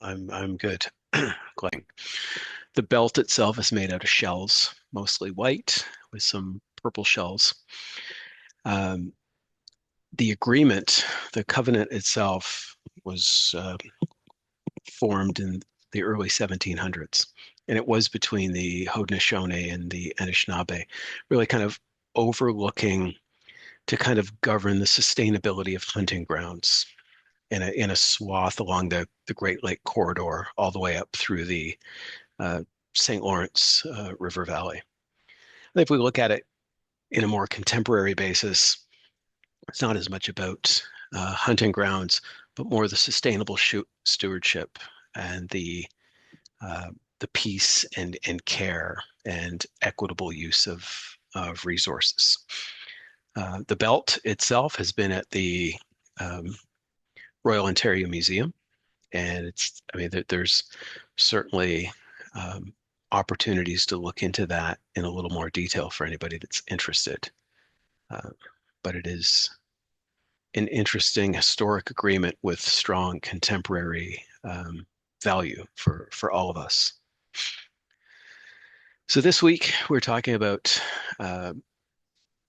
I'm good. Glad. The belt itself is made out of shells, mostly white, with some purple shells. Um, the agreement, the covenant itself, was formed in the early 1700s, and it was between the Haudenosaunee and the Anishinaabe, really kind of overlooking to kind of govern the sustainability of hunting grounds in a swath along the Great Lake corridor, all the way up through the uh, St. Lawrence River Valley. And if we look at it in a more contemporary basis, it's not as much about hunting grounds, but more the sustainable stewardship and uh, the peace and care and equitable use of resources. The belt itself has been at the um, Royal Ontario Museum, and I mean, there's certainly um, opportunities to look into that in a little more detail for anybody that's interested. Uh, but it is an interesting historic agreement with strong contemporary value for all of us. So this week we're talking about uh,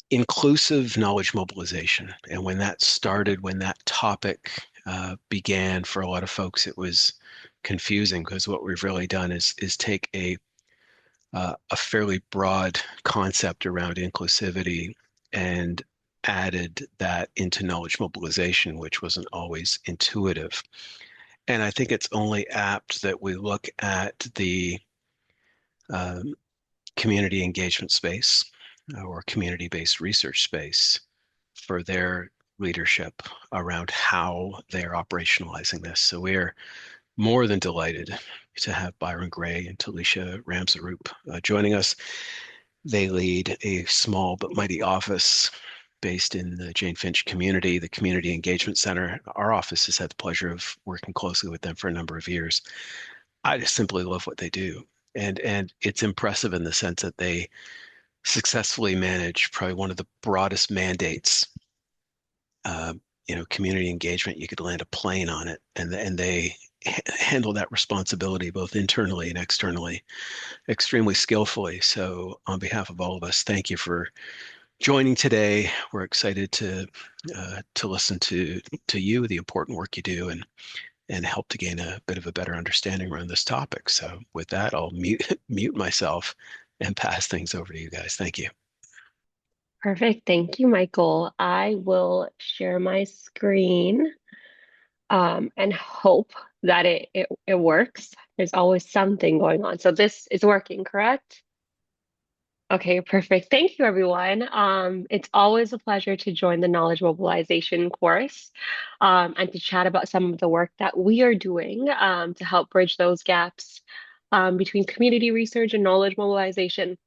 inclusive knowledge mobilization, and when that started, when that topic began for a lot of folks, it was confusing because what we've really done is take a fairly broad concept around inclusivity and added that into knowledge mobilization, which wasn't always intuitive. And I think it's only apt that we look at the um, community engagement space or community-based research space for their leadership around how they're operationalizing this. So we're more than delighted to have Byron Gray and Talisha Ramsaroop joining us. They lead a small but mighty office based in the Jane Finch community, the Community Engagement Center. Our office has had the pleasure of working closely with them for a number of years. I just simply love what they do. And it's impressive in the sense that they successfully manage probably one of the broadest mandates, uh, community engagement. You could land a plane on it, and they handle that responsibility both internally and externally extremely skillfully. So, on behalf of all of us, thank you for joining today. We're excited to listen to you, the important work you do, and help to gain a bit of a better understanding around this topic. So, with that, I'll mute myself and pass things over to you guys. Thank you. Perfect. Thank you, Michael. I will share my screen and hope that it works. There's always something going on. So this is working, correct? Okay, perfect. Thank you, everyone. It's always a pleasure to join the Knowledge Mobilization course and to chat about some of the work that we are doing to help bridge those gaps between community research and knowledge mobilization.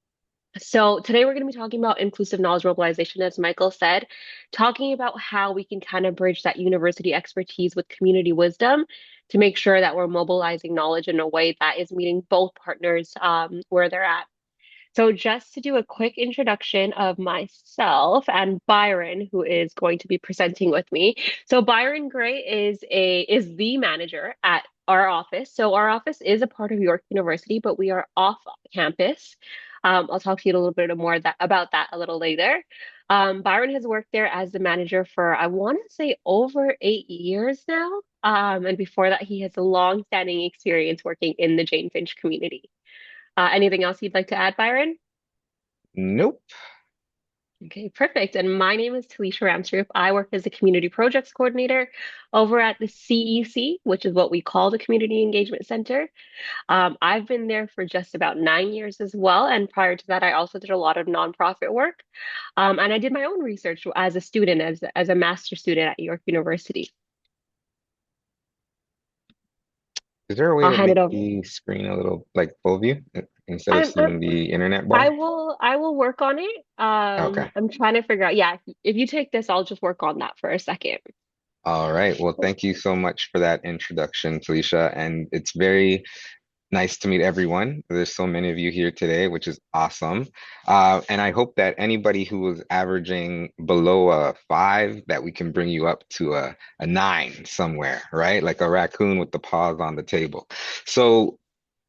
So today we're going to be talking about inclusive knowledge mobilization, as Michael said, talking about how we can kind of bridge that university expertise with community wisdom to make sure that we're mobilizing knowledge in a way that is meeting both partners where they're at. So just to do a quick introduction of myself and Byron, who is going to be presenting with me. So Byron Gray is the manager at our office. So our office is a part of York University, but we are off campus. I'll talk to you a little bit more about that a little later. Byron has worked there as the manager for, I want to say, over 8 years now. And before that, he has a long-standing experience working in the Jane Finch community. Anything else you'd like to add, Byron? Nope. Okay, perfect. And my name is Talisha Ramsrup. I work as a community projects coordinator over at the CEC, which is what we call the Community Engagement Center. I've been there for just about 9 years as well. And prior to that, I also did a lot of nonprofit work. And I did my own research as a student, as a master's student at York University. Is there a way I'll to hand it make over. the screen a little like full view instead of I'm seeing the internet I bar? will I will work on it. Okay. I'm trying to figure out. Yeah, if you take this, I'll just work on that for a second. All right. Well, thank you so much for that introduction, Felicia. And it's very Nice to meet everyone. There's so many of you here today, which is awesome. And I hope that anybody who was averaging below a 5, that we can bring you up to a 9 somewhere, right? Like a raccoon with the paws on the table. So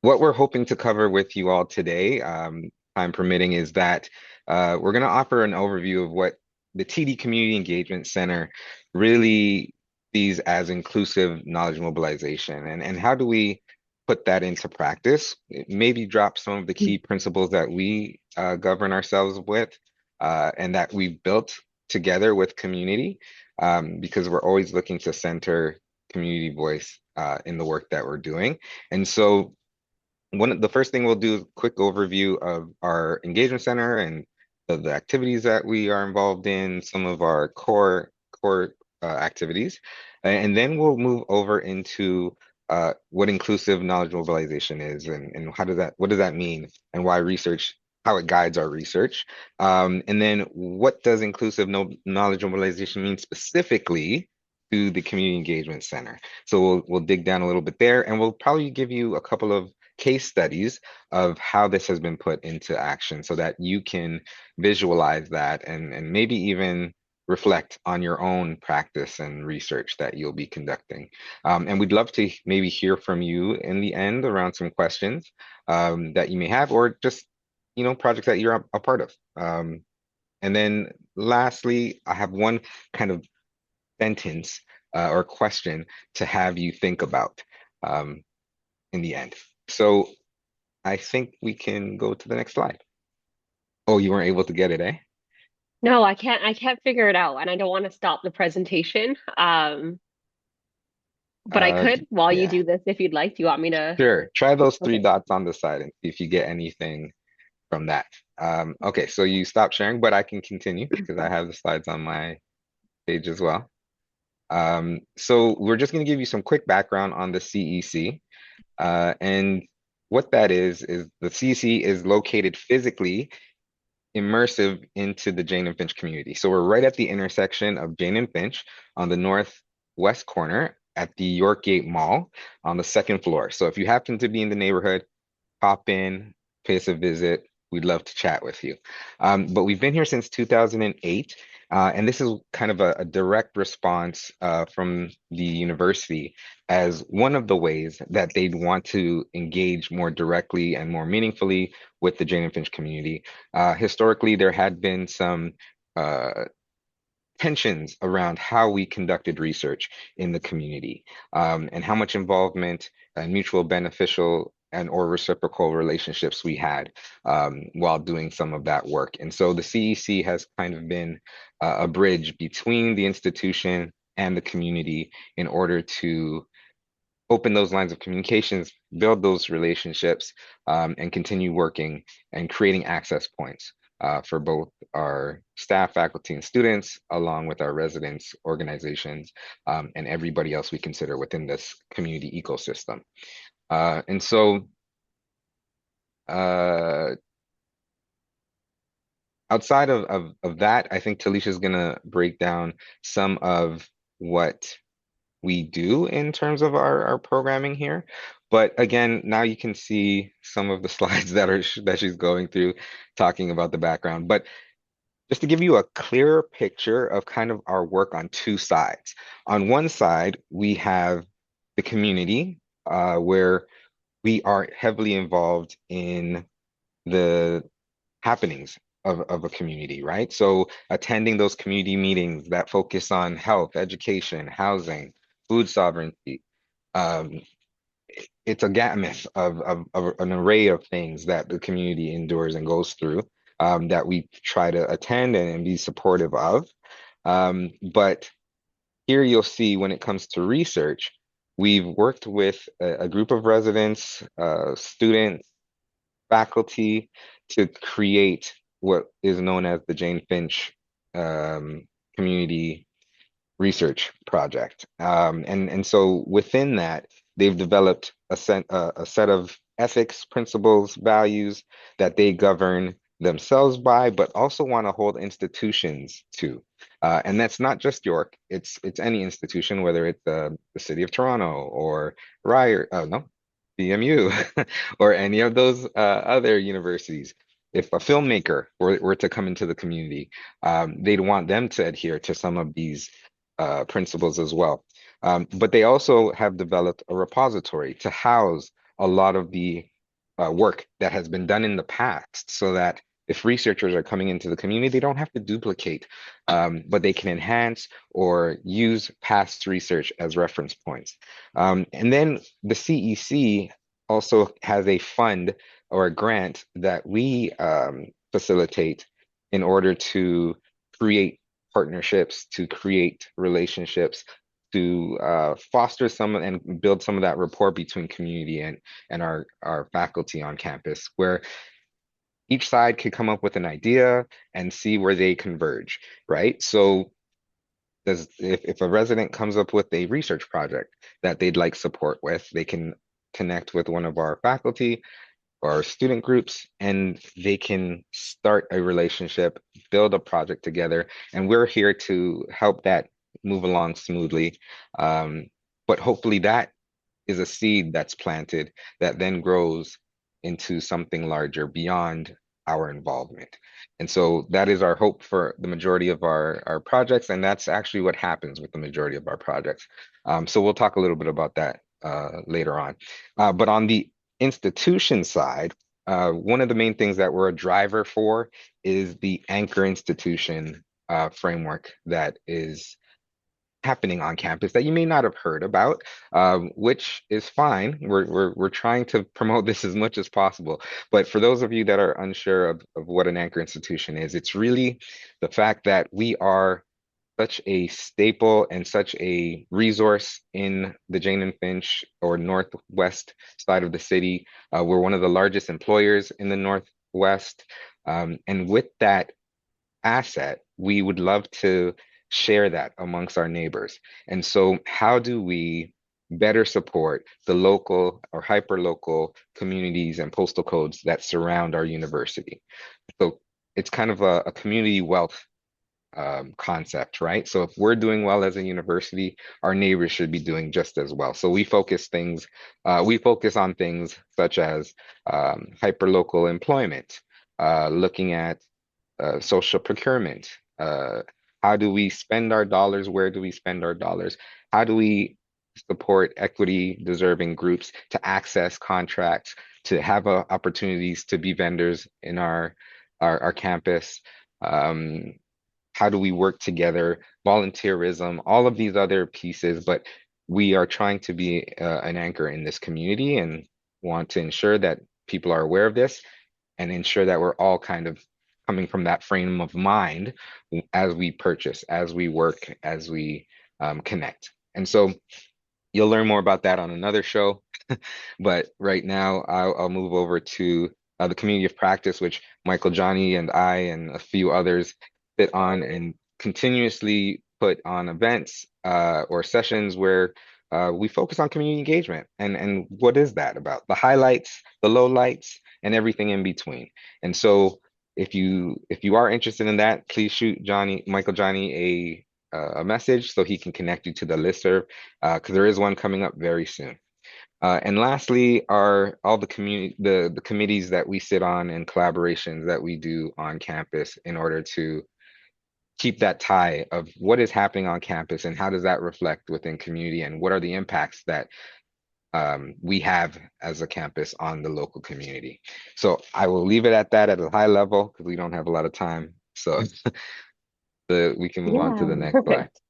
what we're hoping to cover with you all today, time permitting, is that we're going to offer an overview of what the TD Community Engagement Center really sees as inclusive knowledge mobilization, and how do we put that into practice? Maybe drop some of the key principles that we govern ourselves with, and that we've built together with community, because we're always looking to center community voice in the work that we're doing. And so the first thing we'll do is a quick overview of our engagement center and the activities that we are involved in, some of our core activities, and then we'll move over into what inclusive knowledge mobilization is, and what does that mean, and why research, how it guides our research, and then what does inclusive no knowledge mobilization mean specifically to the community engagement center. So we'll dig down a little bit there, and we'll probably give you a couple of case studies of how this has been put into action so that you can visualize that, and maybe even reflect on your own practice and research that you'll be conducting. And we'd love to maybe hear from you in the end around some questions that you may have, or just, projects that you're a part of. And then lastly, I have one kind of sentence or question to have you think about um, in the end. So I think we can go to the next slide. Oh, you weren't able to get it, eh? No, I can't figure it out, and I don't want to stop the presentation. But I Uh, could while you yeah, do this if you'd like. Do you want me to? sure. Try those three Okay. dots on the side and see if you get anything from that. Okay, so you stopped sharing, but I can continue because I have the slides on my page as well. So we're just going to give you some quick background on the CEC. And what that is the CEC is located physically immersive into the Jane and Finch community. So we're right at the intersection of Jane and Finch on the northwest corner at the Yorkgate Mall on the second floor. So if you happen to be in the neighborhood, pop in, pay us a visit. We'd love to chat with you. But we've been here since 2008, and this is kind of a direct response from the university as one of the ways that they'd want to engage more directly and more meaningfully with the Jane and Finch community. Historically, there had been some uh, tensions around how we conducted research in the community, and how much involvement and mutual beneficial and or reciprocal relationships we had while doing some of that work. And so the CEC has kind of been a bridge between the institution and the community in order to open those lines of communications, build those relationships, and continue working and creating access points for both our staff, faculty, and students, along with our residents, organizations, and everybody else we consider within this community ecosystem. And so uh, outside of that, I think Talisha is going to break down some of what we do in terms of our programming here. But again, now you can see some of the slides that she's going through, talking about the background. But just to give you a clearer picture of kind of our work on two sides. On one side, we have the community, where we are heavily involved in the happenings of a community, right? So attending those community meetings that focus on health, education, housing, food sovereignty. Um, it's a gamut of an array of things that the community endures and goes through, that we try to attend and be supportive of. But here you'll see when it comes to research, we've worked with a group of residents, students, faculty to create what is known as the Jane Finch Community Research Project. And so within that, they've developed a set of ethics, principles, values that they govern themselves by, but also want to hold institutions to. And that's not just York; it's any institution, whether it's the City of Toronto or Rye, no, CMU or any of those other universities. If a filmmaker were to come into the community, they'd want them to adhere to some of these principles as well. But they also have developed a repository to house a lot of the work that has been done in the past so that if researchers are coming into the community, they don't have to duplicate, but they can enhance or use past research as reference points. And then the CEC also has a fund or a grant that we facilitate in order to create partnerships, to create relationships, to foster some and build some of that rapport between community and our faculty on campus, where each side could come up with an idea and see where they converge, right? So if a resident comes up with a research project that they'd like support with, they can connect with one of our faculty or student groups and they can start a relationship, build a project together, and we're here to help that move along smoothly. But hopefully that is a seed that's planted that then grows into something larger beyond our involvement. And so that is our hope for the majority of our projects, and that's actually what happens with the majority of our projects. So we'll talk a little bit about that later on. But on the institution side, one of the main things that we're a driver for is the anchor institution framework that is happening on campus that you may not have heard about, which is fine. We're trying to promote this as much as possible. But for those of you that are unsure of what an anchor institution is, it's really the fact that we are such a staple and such a resource in the Jane and Finch or Northwest side of the city. We're one of the largest employers in the Northwest. And with that asset, we would love to share that amongst our neighbors. And so, how do we better support the local or hyper local communities and postal codes that surround our university? So, it's kind of a community wealth concept, right? So if we're doing well as a university, our neighbors should be doing just as well. So we focus on things such as hyperlocal employment, looking at social procurement. How do we spend our dollars? Where do we spend our dollars? How do we support equity deserving groups to access contracts, to have opportunities to be vendors in our campus? How do we work together? Volunteerism, all of these other pieces, but we are trying to be an anchor in this community and want to ensure that people are aware of this and ensure that we're all kind of coming from that frame of mind as we purchase, as we work, as we connect. And so you'll learn more about that on another show. But right now, I'll move over to the community of practice, which Michael, Johnny, and I, and a few others sit on and continuously put on events or sessions where we focus on community engagement. And what is that about? The highlights, the lowlights, and everything in between. And so if you are interested in that, please shoot Michael Johnny a message so he can connect you to the listserv because there is one coming up very soon. And lastly are all the the committees that we sit on and collaborations that we do on campus in order to keep that tie of what is happening on campus and how does that reflect within community and what are the impacts that we have as a campus on the local community. So I will leave it at that at a high level because we don't have a lot of time. So we can move on to Yeah, the next slide. perfect.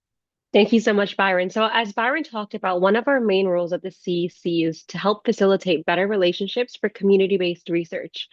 Thank you so much, Byron. So, as Byron talked about, one of our main roles at the CEC is to help facilitate better relationships for community-based research.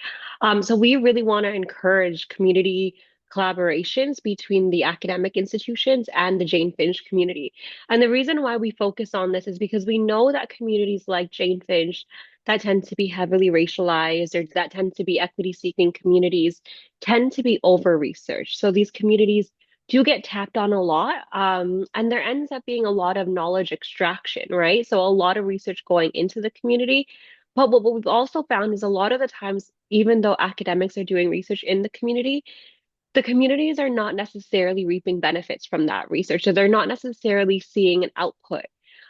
So, we really want to encourage community collaborations between the academic institutions and the Jane Finch community. And the reason why we focus on this is because we know that communities like Jane Finch that tend to be heavily racialized or that tend to be equity-seeking communities tend to be over-researched. So, these communities do get tapped on a lot. And there ends up being a lot of knowledge extraction, right? So a lot of research going into the community. But what we've also found is a lot of the times, even though academics are doing research in the communities are not necessarily reaping benefits from that research. So they're not necessarily seeing an output.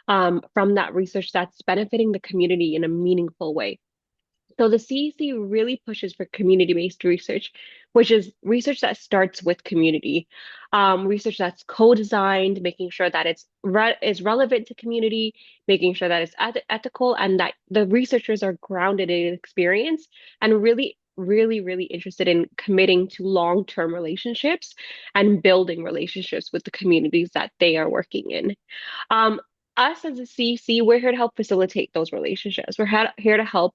from that research that's benefiting the community in a meaningful way. So the CEC really pushes for community-based research, which is research that starts with community, research that's co-designed, making sure that is relevant to community, making sure that it's ethical, and that the researchers are grounded in experience and really, really, really interested in committing to long-term relationships and building relationships with the communities that they are working in. Um, us as a CEC, we're here to help facilitate those relationships. Here to help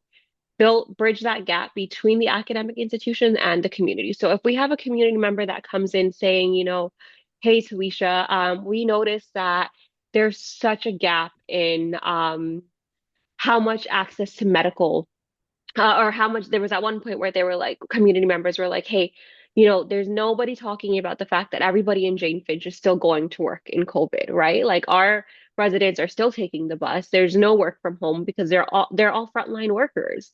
bridge that gap between the academic institution and the community. So if we have a community member that comes in saying, hey, Talisha, we noticed that there's such a gap in how much access to medical or how much there was at one point where they were like community members were like, hey, there's nobody talking about the fact that everybody in Jane Finch is still going to work in COVID, right? Like our residents are still taking the bus. There's no work from home because they're all frontline workers.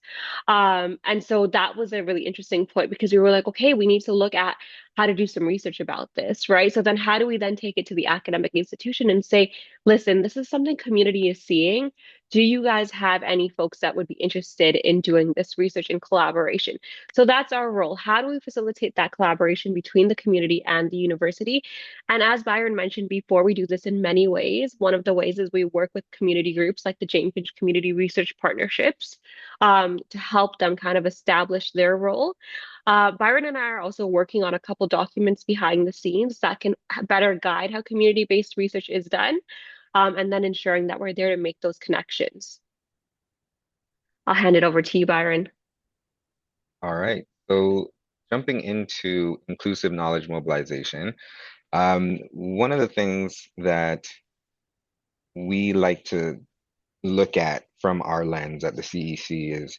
And so that was a really interesting point because we were like, okay, we need to look at how to do some research about this, right? So then how do we then take it to the academic institution and say, listen, this is something community is seeing. Do you guys have any folks that would be interested in doing this research in collaboration? So that's our role. How do we facilitate that collaboration between the community and the university? And as Byron mentioned before, we do this in many ways. One of the ways is we work with community groups like the Jane Finch Community Research Partnerships to help them kind of establish their role. Byron and I are also working on a couple documents behind the scenes that can better guide how community-based research is done, and then ensuring that we're there to make those connections. I'll hand it over to you, Byron. All right. So jumping into inclusive knowledge mobilization, one of the things that we like to look at from our lens at the CEC is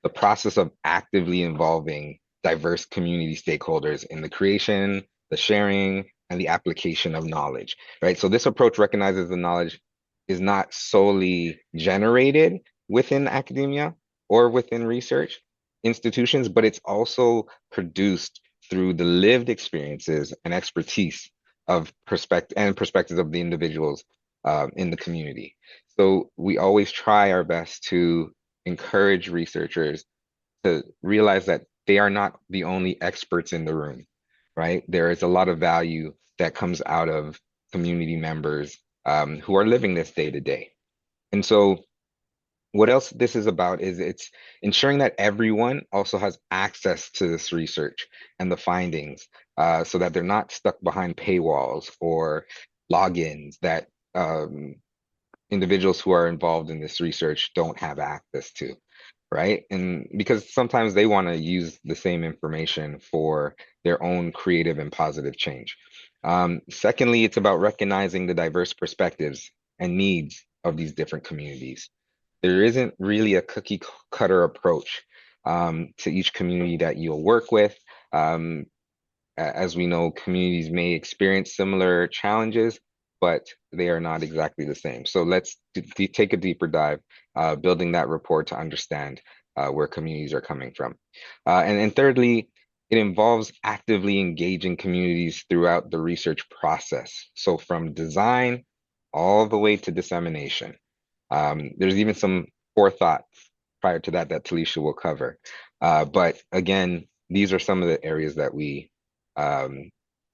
the process of actively involving diverse community stakeholders in the creation, the sharing, and the application of knowledge, right? So this approach recognizes the knowledge is not solely generated within academia or within research institutions, but it's also produced through the lived experiences and expertise of perspectives of the individuals in the community. So we always try our best to encourage researchers to realize that they are not the only experts in the room, right? There is a lot of value that comes out of community members who are living this day to day. And so what else this is about is it's ensuring that everyone also has access to this research and the findings so that they're not stuck behind paywalls or logins that individuals who are involved in this research don't have access to, right? And because sometimes they want to use the same information for their own creative and positive change. Secondly, it's about recognizing the diverse perspectives and needs of these different communities. There isn't really a cookie cutter approach to each community that you'll work with. Um, as we know, communities may experience similar challenges, but they are not exactly the same. So let's take a deeper dive, building that rapport to understand where communities are coming from. And thirdly, it involves actively engaging communities throughout the research process. So from design all the way to dissemination. There's even some forethought prior to that that Talisha will cover. But again, these are some of the areas that we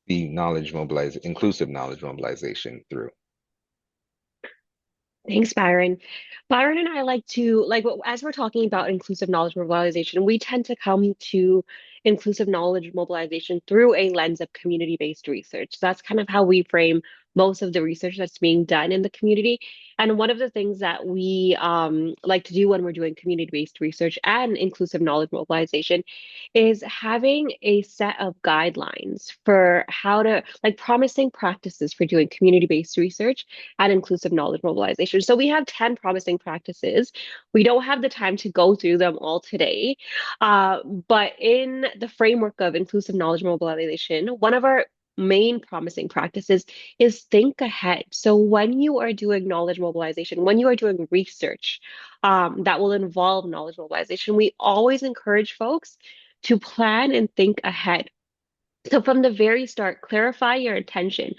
the inclusive knowledge mobilization through. Thanks, Byron. Byron and I like to, as we're talking about inclusive knowledge mobilization, we tend to come to inclusive knowledge mobilization through a lens of community-based research. That's kind of how we frame most of the research that's being done in the community. And one of the things that we like to do when we're doing community-based research and inclusive knowledge mobilization is having a set of guidelines for how to, like promising practices for doing community-based research and inclusive knowledge mobilization. So we have 10 promising practices. We don't have the time to go through them all today, but in the framework of inclusive knowledge mobilization, one of our main promising practices is think ahead. So when you are doing knowledge mobilization, when you are doing research that will involve knowledge mobilization, we always encourage folks to plan and think ahead. So from the very start, clarify your intention.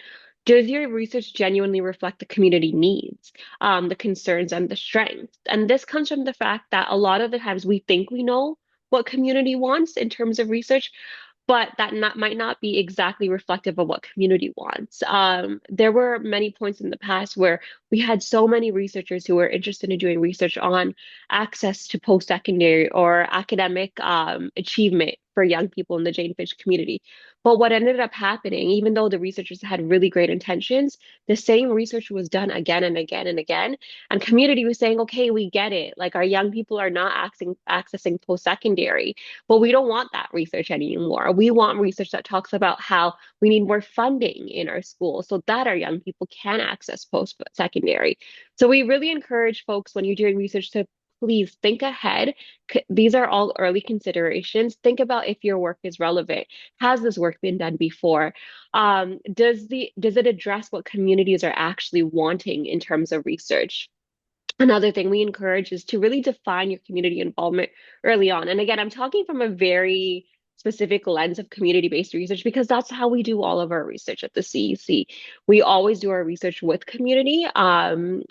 Does your research genuinely reflect the community needs, the concerns, and the strengths? And this comes from the fact that a lot of the times we think we know what community wants in terms of research, but that might not be exactly reflective of what community wants. There were many points in the past where we had so many researchers who were interested in doing research on access to post-secondary or academic achievement for young people in the Jane Fish community. But what ended up happening, even though the researchers had really great intentions, the same research was done again and again and again. And community was saying, okay, we get it. Like our young people are not accessing post-secondary, but we don't want that research anymore. We want research that talks about how we need more funding in our schools so that our young people can access post-secondary. So we really encourage folks when you're doing research to please think ahead. These are all early considerations. Think about if your work is relevant. Has this work been done before? Does it address what communities are actually wanting in terms of research? Another thing we encourage is to really define your community involvement early on. And again, I'm talking from a very specific lens of community-based research because that's how we do all of our research at the CEC. We always do our research with community. And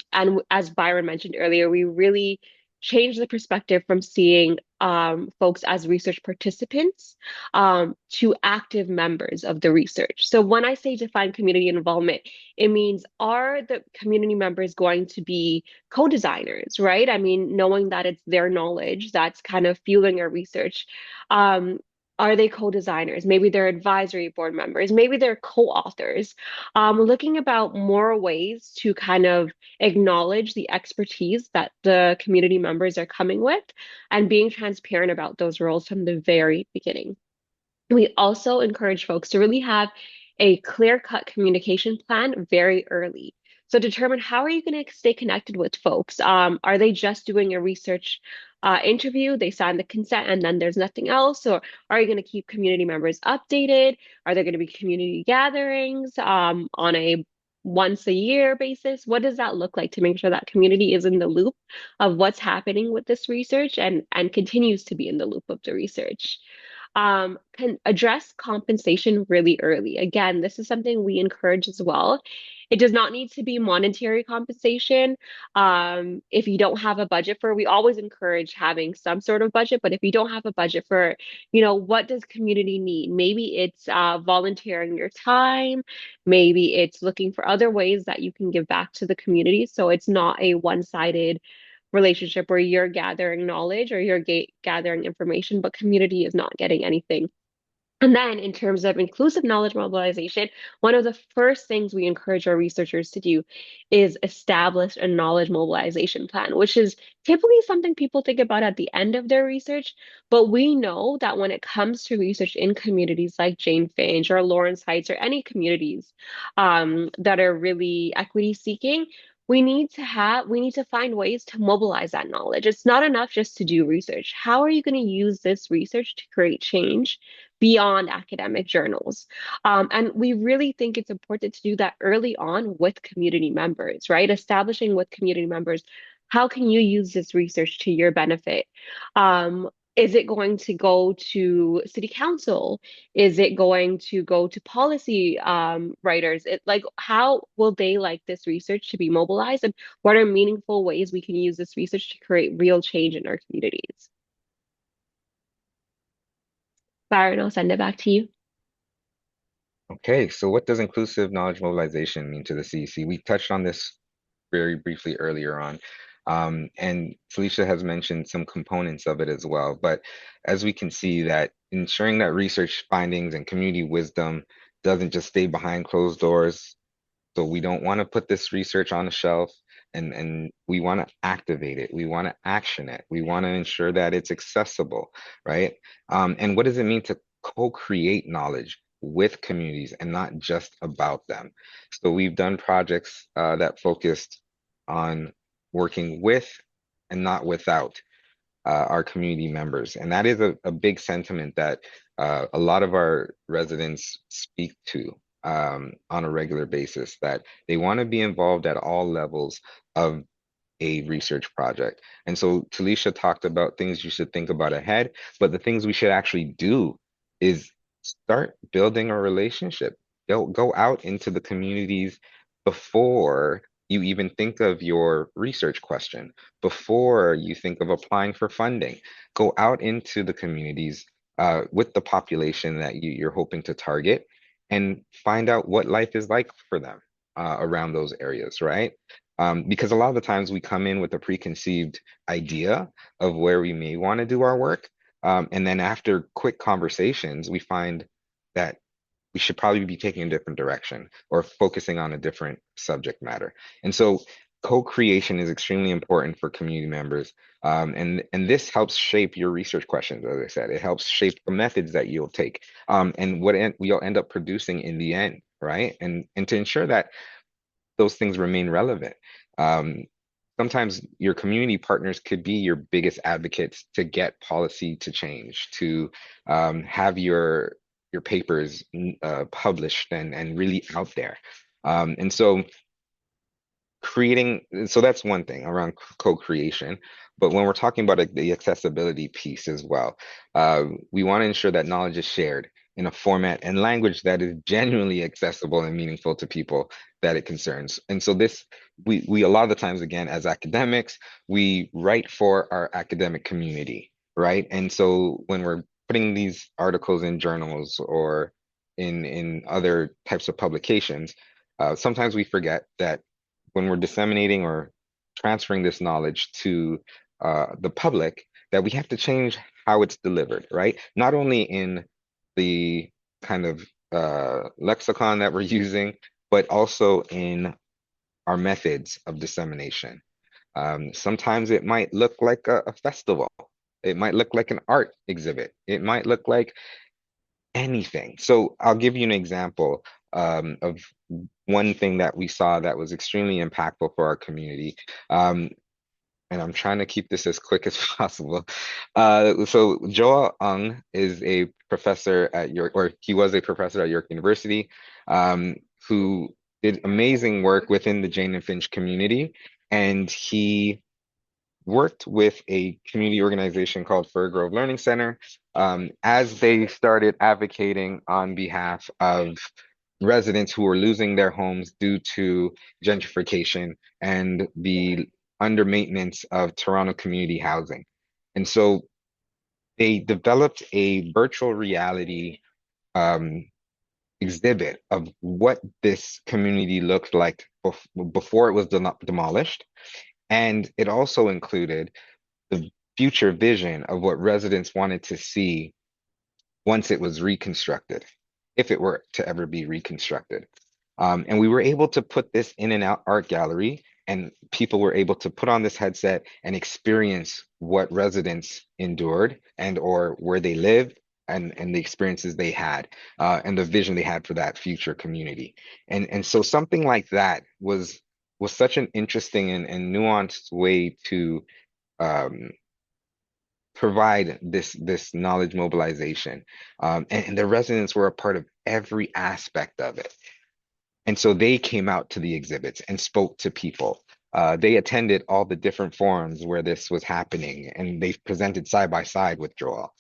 as Byron mentioned earlier, we really change the perspective from seeing folks as research participants to active members of the research. So when I say define community involvement, it means are the community members going to be co-designers, right? I mean, knowing that it's their knowledge that's kind of fueling our research. Um, are they co-designers? Maybe they're advisory board members. Maybe they're co-authors. Looking about more ways to kind of acknowledge the expertise that the community members are coming with and being transparent about those roles from the very beginning. We also encourage folks to really have a clear-cut communication plan very early. So determine how are you going to stay connected with folks? Are they just doing a research interview? They sign the consent and then there's nothing else? Or are you going to keep community members updated? Are there going to be community gatherings on a once a year basis? What does that look like to make sure that community is in the loop of what's happening with this research and continues to be in the loop of the research? Can address compensation really early. Again, this is something we encourage as well. It does not need to be monetary compensation. If you don't have a budget for, we always encourage having some sort of budget, but if you don't have a budget for, what does community need? Maybe it's volunteering your time. Maybe it's looking for other ways that you can give back to the community. So it's not a one-sided relationship where you're gathering knowledge or you're gathering information, but community is not getting anything. And then, in terms of inclusive knowledge mobilization, one of the first things we encourage our researchers to do is establish a knowledge mobilization plan, which is typically something people think about at the end of their research. But we know that when it comes to research in communities like Jane Finch or Lawrence Heights or any communities that are really equity seeking, we need to find ways to mobilize that knowledge. It's not enough just to do research. How are you going to use this research to create change beyond academic journals? And we really think it's important to do that early on with community members, right? Establishing with community members, how can you use this research to your benefit? Is it going to go to city council? Is it going to go to policy writers? How will they like this research to be mobilized? And what are meaningful ways we can use this research to create real change in our communities? Byron, I'll send it back to you. Okay, so what does inclusive knowledge mobilization mean to the CEC? We touched on this very briefly earlier on. And Felicia has mentioned some components of it as well. But as we can see that ensuring that research findings and community wisdom doesn't just stay behind closed doors. So we don't want to put this research on a shelf and we want to activate it. We want to action it. We want to ensure that it's accessible, right? And what does it mean to co-create knowledge with communities and not just about them? So we've done projects that focused on working with and not without our community members. And that is a big sentiment that a lot of our residents speak to on a regular basis, that they want to be involved at all levels of a research project. And so Talisha talked about things you should think about ahead, but the things we should actually do is start building a relationship. go out into the communities before you even think of your research question, before you think of applying for funding. Go out into the communities with the population that you're hoping to target and find out what life is like for them around those areas, right? Because a lot of the times we come in with a preconceived idea of where we may want to do our work. And then after quick conversations, we find that we should probably be taking a different direction or focusing on a different subject matter. And so co-creation is extremely important for community members. And this helps shape your research questions, as I said. It helps shape the methods that you'll take and we'll end up producing in the end, right? And to ensure that those things remain relevant. Um, Sometimes your community partners could be your biggest advocates to get policy to change, to have your papers published and really out there. And so creating, so that's one thing around co-creation. But when we're talking about the accessibility piece as well, we want to ensure that knowledge is shared in a format and language that is genuinely accessible and meaningful to people that it concerns. And so this, we a lot of the times, again, as academics, we write for our academic community, right? And so when we're putting these articles in journals or in other types of publications, sometimes we forget that when we're disseminating or transferring this knowledge to the public, that we have to change how it's delivered, right? Not only in the kind of lexicon that we're using, but also in our methods of dissemination. Sometimes it might look like a festival. It might look like an art exhibit. It might look like anything. So I'll give you an example of one thing that we saw that was extremely impactful for our community. And I'm trying to keep this as quick as possible. So Joel Ung is a professor at York, or he was a professor at York University, who did amazing work within the Jane and Finch community. And he worked with a community organization called Fir Grove Learning Center as they started advocating on behalf of residents who were losing their homes due to gentrification and the under maintenance of Toronto community housing. And so they developed a virtual reality um, exhibit of what this community looked like before it was demolished. And it also included the future vision of what residents wanted to see once it was reconstructed, if it were to ever be reconstructed. And we were able to put this in an art gallery, and people were able to put on this headset and experience what residents endured and or where they lived and the experiences they had and the vision they had for that future community. And so something like that was such an interesting and nuanced way to um, provide this knowledge mobilization. And the residents were a part of every aspect of it. And so they came out to the exhibits and spoke to people. They attended all the different forums where this was happening, and they presented side by side with Joel.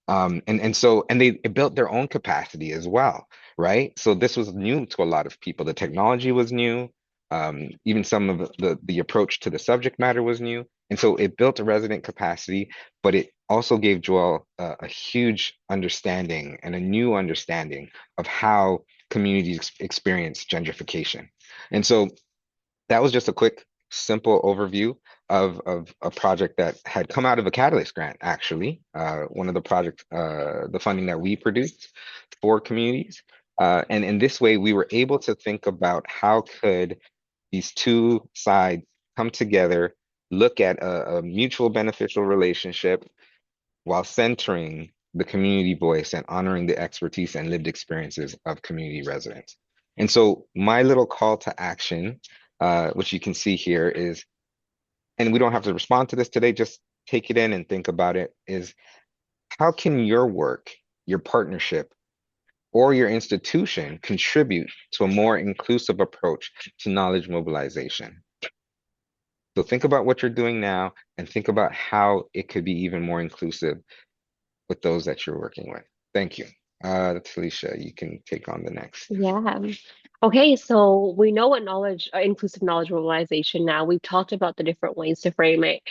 And they built their own capacity as well, right? So this was new to a lot of people. The technology was new. Even some of the approach to the subject matter was new. And so it built a resident capacity, but it also gave Joel a huge understanding and a new understanding of how communities experience gentrification. And so that was just a quick, simple overview of a project that had come out of a Catalyst grant, actually. One of the projects, the funding that we produced for communities. And in this way, we were able to think about how could these two sides come together, look at a mutual beneficial relationship while centering the community voice and honoring the expertise and lived experiences of community residents. And so my little call to action, which you can see here is, and we don't have to respond to this today, just take it in and think about it, is how can your work, your partnership, or your institution contribute to a more inclusive approach to knowledge mobilization? So think about what you're doing now and think about how it could be even more inclusive with those that you're working with. Thank you. Felicia, you can take on the next. Yeah. Okay, so we know what inclusive knowledge mobilization now. We've talked about the different ways to frame it.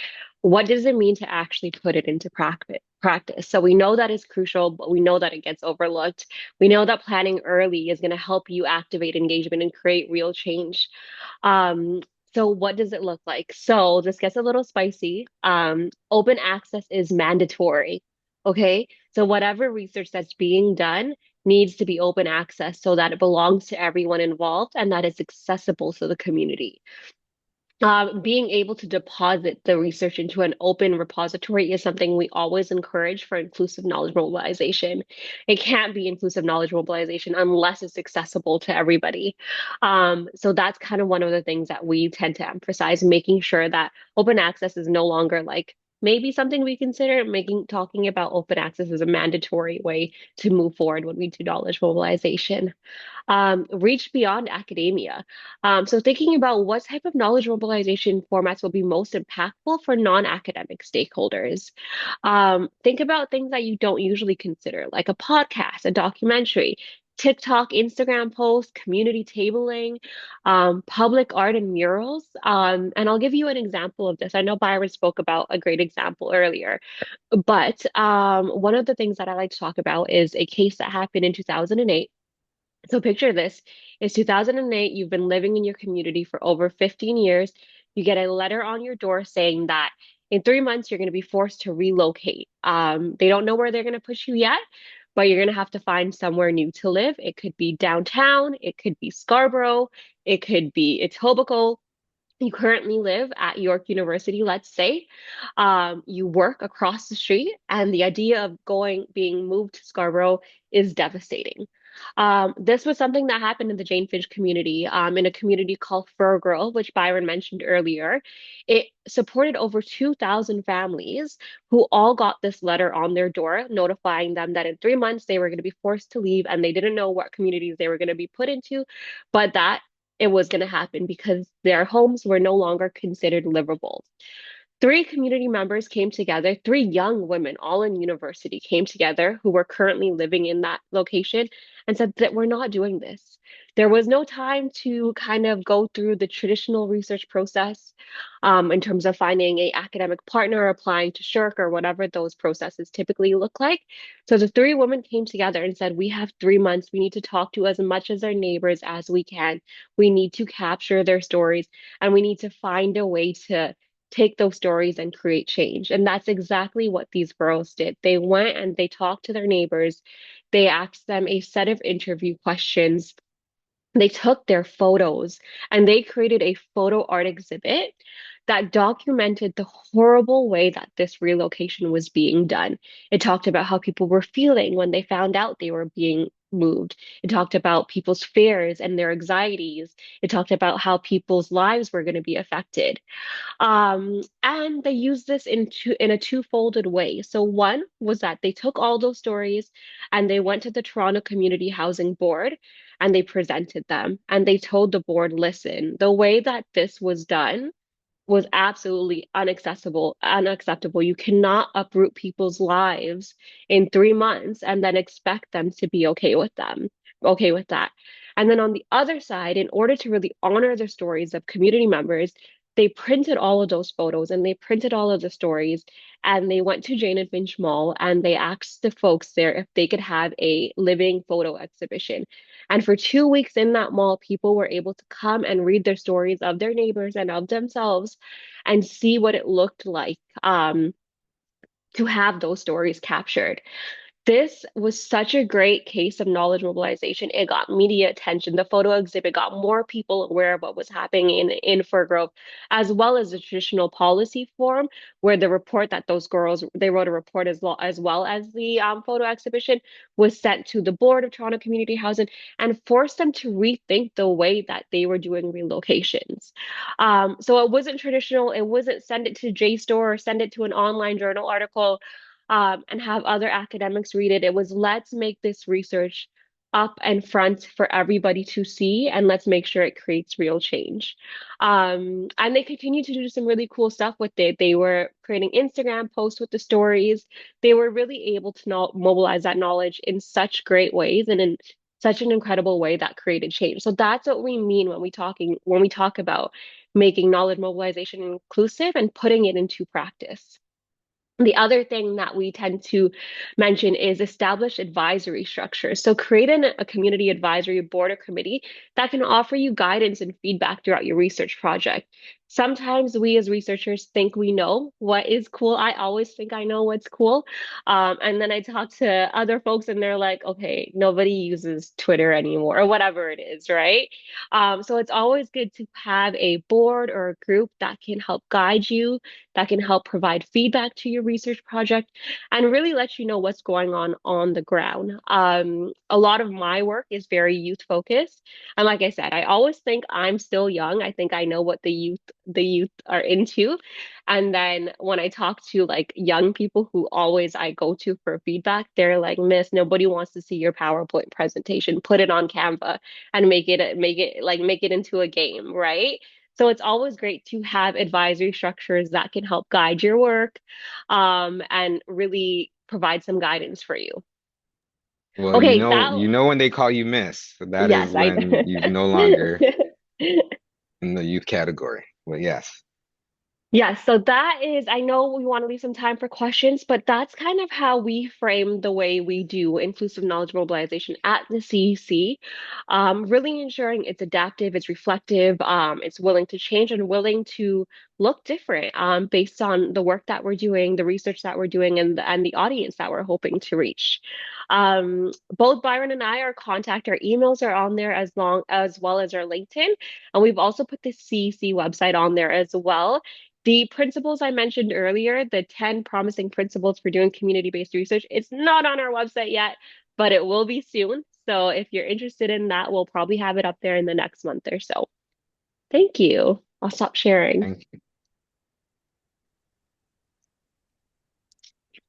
What does it mean to actually put it into practice? So we know that is crucial, but we know that it gets overlooked. We know that planning early is going to help you activate engagement and create real change. Um, so what does it look like? So this gets a little spicy. Open access is mandatory. Okay. So whatever research that's being done needs to be open access so that it belongs to everyone involved and that it's accessible to the community. Being able to deposit the research into an open repository is something we always encourage for inclusive knowledge mobilization. It can't be inclusive knowledge mobilization unless it's accessible to everybody. So that's kind of one of the things that we tend to emphasize, making sure that open access is no longer like maybe something we consider making talking about open access as a mandatory way to move forward when we do knowledge mobilization. Reach beyond academia. So thinking about what type of knowledge mobilization formats will be most impactful for non-academic stakeholders. Think about things that you don't usually consider, like a podcast, a documentary, TikTok, Instagram posts, community tabling, public art and murals. And I'll give you an example of this. I know Byron spoke about a great example earlier, but one of the things that I like to talk about is a case that happened in 2008. So picture this. It's 2008. You've been living in your community for over 15 years. You get a letter on your door saying that in 3 months, you're going to be forced to relocate. They don't know where they're going to put you yet, but you're going to have to find somewhere new to live. It could be downtown. It could be Scarborough. It could be Etobicoke. You currently live at York University, let's say. You work across the street, and the idea of being moved to Scarborough is devastating. This was something that happened in the Jane Finch community, in a community called Fergrove, which Byron mentioned earlier. It supported over 2,000 families who all got this letter on their door notifying them that in 3 months they were going to be forced to leave and they didn't know what communities they were going to be put into, but that it was going to happen because their homes were no longer considered livable. Three community members came together, three young women, all in university, came together who were currently living in that location and said that we're not doing this. There was no time to kind of go through the traditional research process in terms of finding a academic partner, applying to SHRC or whatever those processes typically look like. So the three women came together and said, we have 3 months. We need to talk to as much as our neighbors as we can. We need to capture their stories and we need to find a way to take those stories and create change. And that's exactly what these girls did. They went and they talked to their neighbors. They asked them a set of interview questions. They took their photos and they created a photo art exhibit that documented the horrible way that this relocation was being done. It talked about how people were feeling when they found out they were being moved. It talked about people's fears and their anxieties. It talked about how people's lives were going to be affected. And they used this in a two-folded way. So one was that they took all those stories and they went to the Toronto Community Housing Board and they presented them and they told the board, listen, the way that this was done was absolutely unacceptable. You cannot uproot people's lives in 3 months and then expect them to be okay with that. And then on the other side, in order to really honor the stories of community members, they printed all of those photos and they printed all of the stories and they went to Jane and Finch Mall and they asked the folks there if they could have a living photo exhibition. And for 2 weeks in that mall, people were able to come and read their stories of their neighbors and of themselves and see what it looked like to have those stories captured. This was such a great case of knowledge mobilization. It got media attention. The photo exhibit got more people aware of what was happening in Fir as well as the traditional policy forum, where the report that those girls they wrote a report as well as the photo exhibition was sent to the board of Toronto Community Housing and forced them to rethink the way that they were doing relocations. So it wasn't traditional. It wasn't send it to JSTOR or send it to an online journal article and have other academics read it. It was let's make this research up and front for everybody to see, and let's make sure it creates real change. And they continue to do some really cool stuff with it. They were creating Instagram posts with the stories. They were really able to mobilize that knowledge in such great ways and in such an incredible way that created change. So that's what we mean when we talk about making knowledge mobilization inclusive and putting it into practice. The other thing that we tend to mention is establish advisory structures. So create a community advisory board or committee that can offer you guidance and feedback throughout your research project. Sometimes we as researchers think we know what is cool. I always think I know what's cool. And then I talk to other folks and they're like, okay, nobody uses Twitter anymore or whatever it is, right? So it's always good to have a board or a group that can help guide you, that can help provide feedback to your research project and really let you know what's going on the ground. A lot of my work is very youth focused. And like I said, I always think I'm still young. I think I know what the youth are into. And then when I talk to like young people who always I go to for feedback, they're like, Miss, nobody wants to see your PowerPoint presentation. Put it on Canva and make it into a game, right? So it's always great to have advisory structures that can help guide your work, and really provide some guidance for you. Well, Okay, that, you know when they call you Miss, that is yes, I when you're no longer in the youth category. Well, yes. Yeah, so that is, I know we want to leave some time for questions, but that's kind of how we frame the way we do inclusive knowledge mobilization at the CEC. Really ensuring it's adaptive, it's reflective, it's willing to change and willing to look different, based on the work that we're doing, the research that we're doing, and the audience that we're hoping to reach. Both Byron and I, our contact, our emails are on there as well as our LinkedIn, and we've also put the CEC website on there as well. The principles I mentioned earlier, the 10 promising principles for doing community-based research, it's not on our website yet, but it will be soon. So if you're interested in that, we'll probably have it up there in the next month or so. Thank you. I'll stop sharing. Thank you.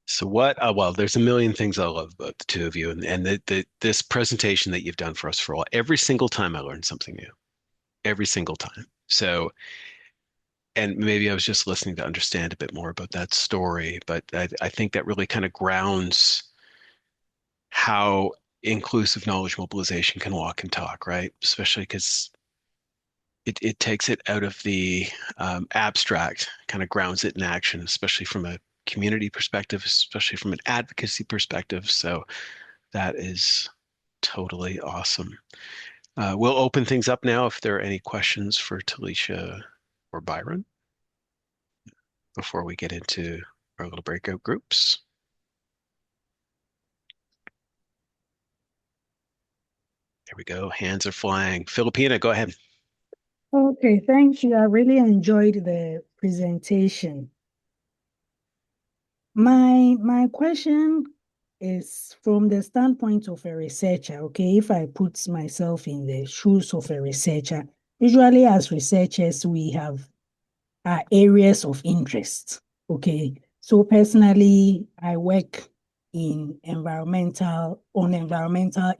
So what? Well, there's a million things I love about the two of you, and this presentation that you've done for us for all. Every single time I learned something new. Every single time. So, and maybe I was just listening to understand a bit more about that story, but I think that really kind of grounds how inclusive knowledge mobilization can walk and talk, right? Especially because it takes it out of the abstract, kind of grounds it in action, especially from a community perspective, especially from an advocacy perspective. So that is totally awesome. We'll open things up now if there are any questions for Talisha or Byron before we get into our little breakout groups. There we go. Hands are flying. Filipina, go ahead. Okay, thank you. I really enjoyed the presentation. My question is from the standpoint of a researcher, okay? If I put myself in the shoes of a researcher, usually as researchers, we have our areas of interest, okay? So personally, I work on environmental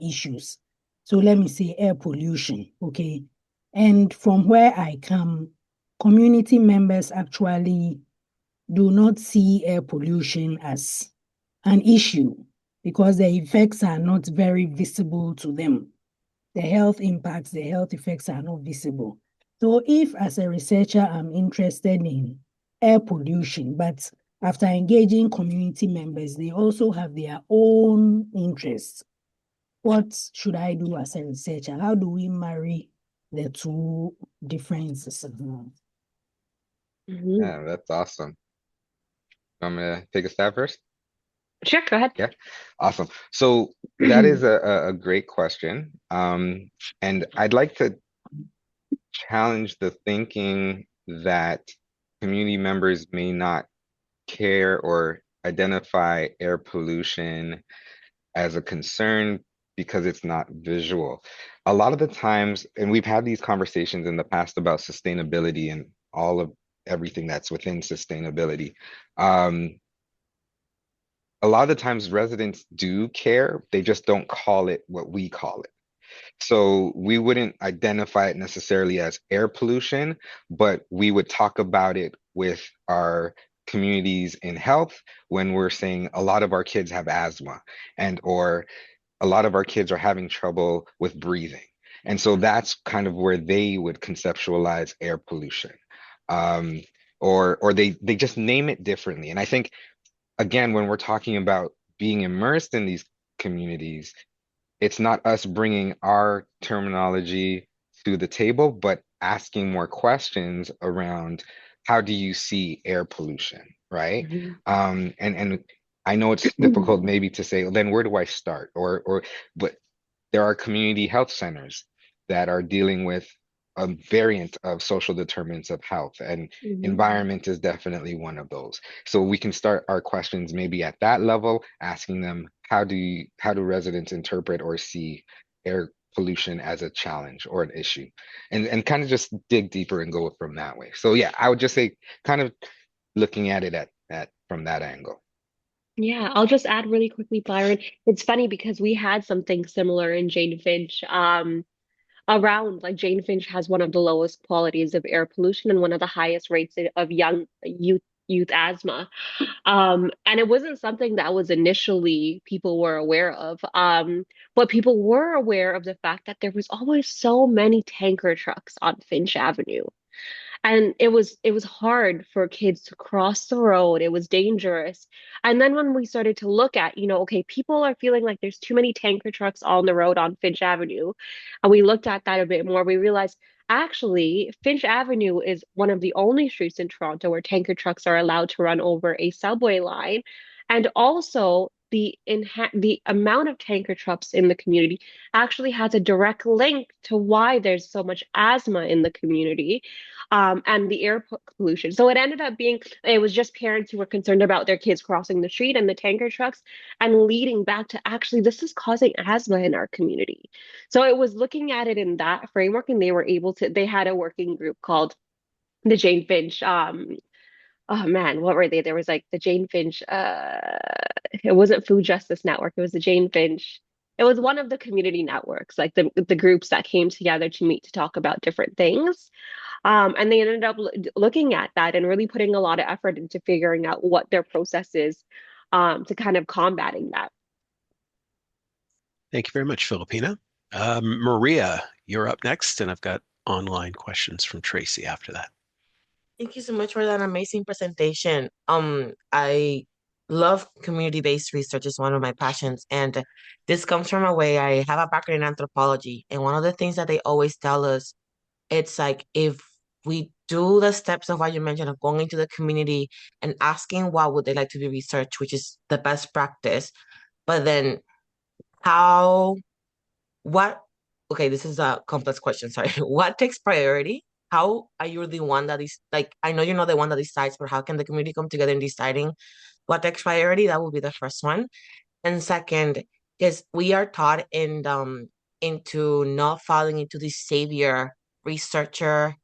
issues. So let me say air pollution, okay? And from where I come, community members actually do not see air pollution as an issue because the effects are not very visible to them. The health impacts, the health effects are not visible. So if as a researcher, I'm interested in air pollution, but after engaging community members, they also have their own interests. What should I do as a researcher? How do we marry the two differences? Mhm. Yeah, that's awesome. I'm gonna take a stab first. Sure, go ahead. Yeah, awesome. So that is a great question. And I'd like to challenge the thinking that community members may not care or identify air pollution as a concern because it's not visual. A lot of the times, and we've had these conversations in the past about sustainability and all of everything that's within sustainability. Um, a lot of the times residents do care, they just don't call it what we call it. So we wouldn't identify it necessarily as air pollution, but we would talk about it with our communities in health when we're saying a lot of our kids have asthma and or a lot of our kids are having trouble with breathing. And so that's kind of where they would conceptualize air pollution. Um, or they just name it differently. And I think again, when we're talking about being immersed in these communities, it's not us bringing our terminology to the table, but asking more questions around how do you see air pollution, right? Mhm. And I know it's difficult maybe to say, then where do I start? But there are community health centers that are dealing with a variant of social determinants of health, and Mhm. environment is definitely one of those. So we can start our questions maybe at that level, asking them how do residents interpret or see air pollution as a challenge or an issue, and kind of just dig deeper and go from that way. So yeah, I would just say kind of looking at it at from that angle. Yeah, I'll just add really quickly, Byron. It's funny because we had something similar in Jane Finch. Around like Jane Finch has one of the lowest qualities of air pollution and one of the highest rates of young youth asthma. And it wasn't something that was initially people were aware of. But people were aware of the fact that there was always so many tanker trucks on Finch Avenue. And it was hard for kids to cross the road. It was dangerous. And then when we started to look at, okay, people are feeling like there's too many tanker trucks on the road on Finch Avenue, and we looked at that a bit more, we realized actually Finch Avenue is one of the only streets in Toronto where tanker trucks are allowed to run over a subway line. And also the amount of tanker trucks in the community actually has a direct link to why there's so much asthma in the community, and the air pollution. So it ended up being, it was just parents who were concerned about their kids crossing the street and the tanker trucks, and leading back to actually, this is causing asthma in our community. So it was looking at it in that framework, and they had a working group called the Jane Finch. Oh man, what were they? There was like the Jane Finch, it wasn't Food Justice Network, it was the Jane Finch. It was one of the community networks, like the groups that came together to meet to talk about different things. And they ended up looking at that and really putting a lot of effort into figuring out what their process is, to kind of combating that. Thank you very much, Filipina. Maria, you're up next, and I've got online questions from Tracy after that. Thank you so much for that amazing presentation. I love community-based research. It's one of my passions, and this comes from a way I have a background in anthropology, and one of the things that they always tell us, it's like if we do the steps of what you mentioned of going into the community and asking what would they like to be researched, which is the best practice, but then how what, okay, this is a complex question, sorry. What takes priority? How are you the one that is like, I know you're not the one that decides, but how can the community come together in deciding what takes priority? That would be the first one. And second, is we are taught into not falling into the savior researcher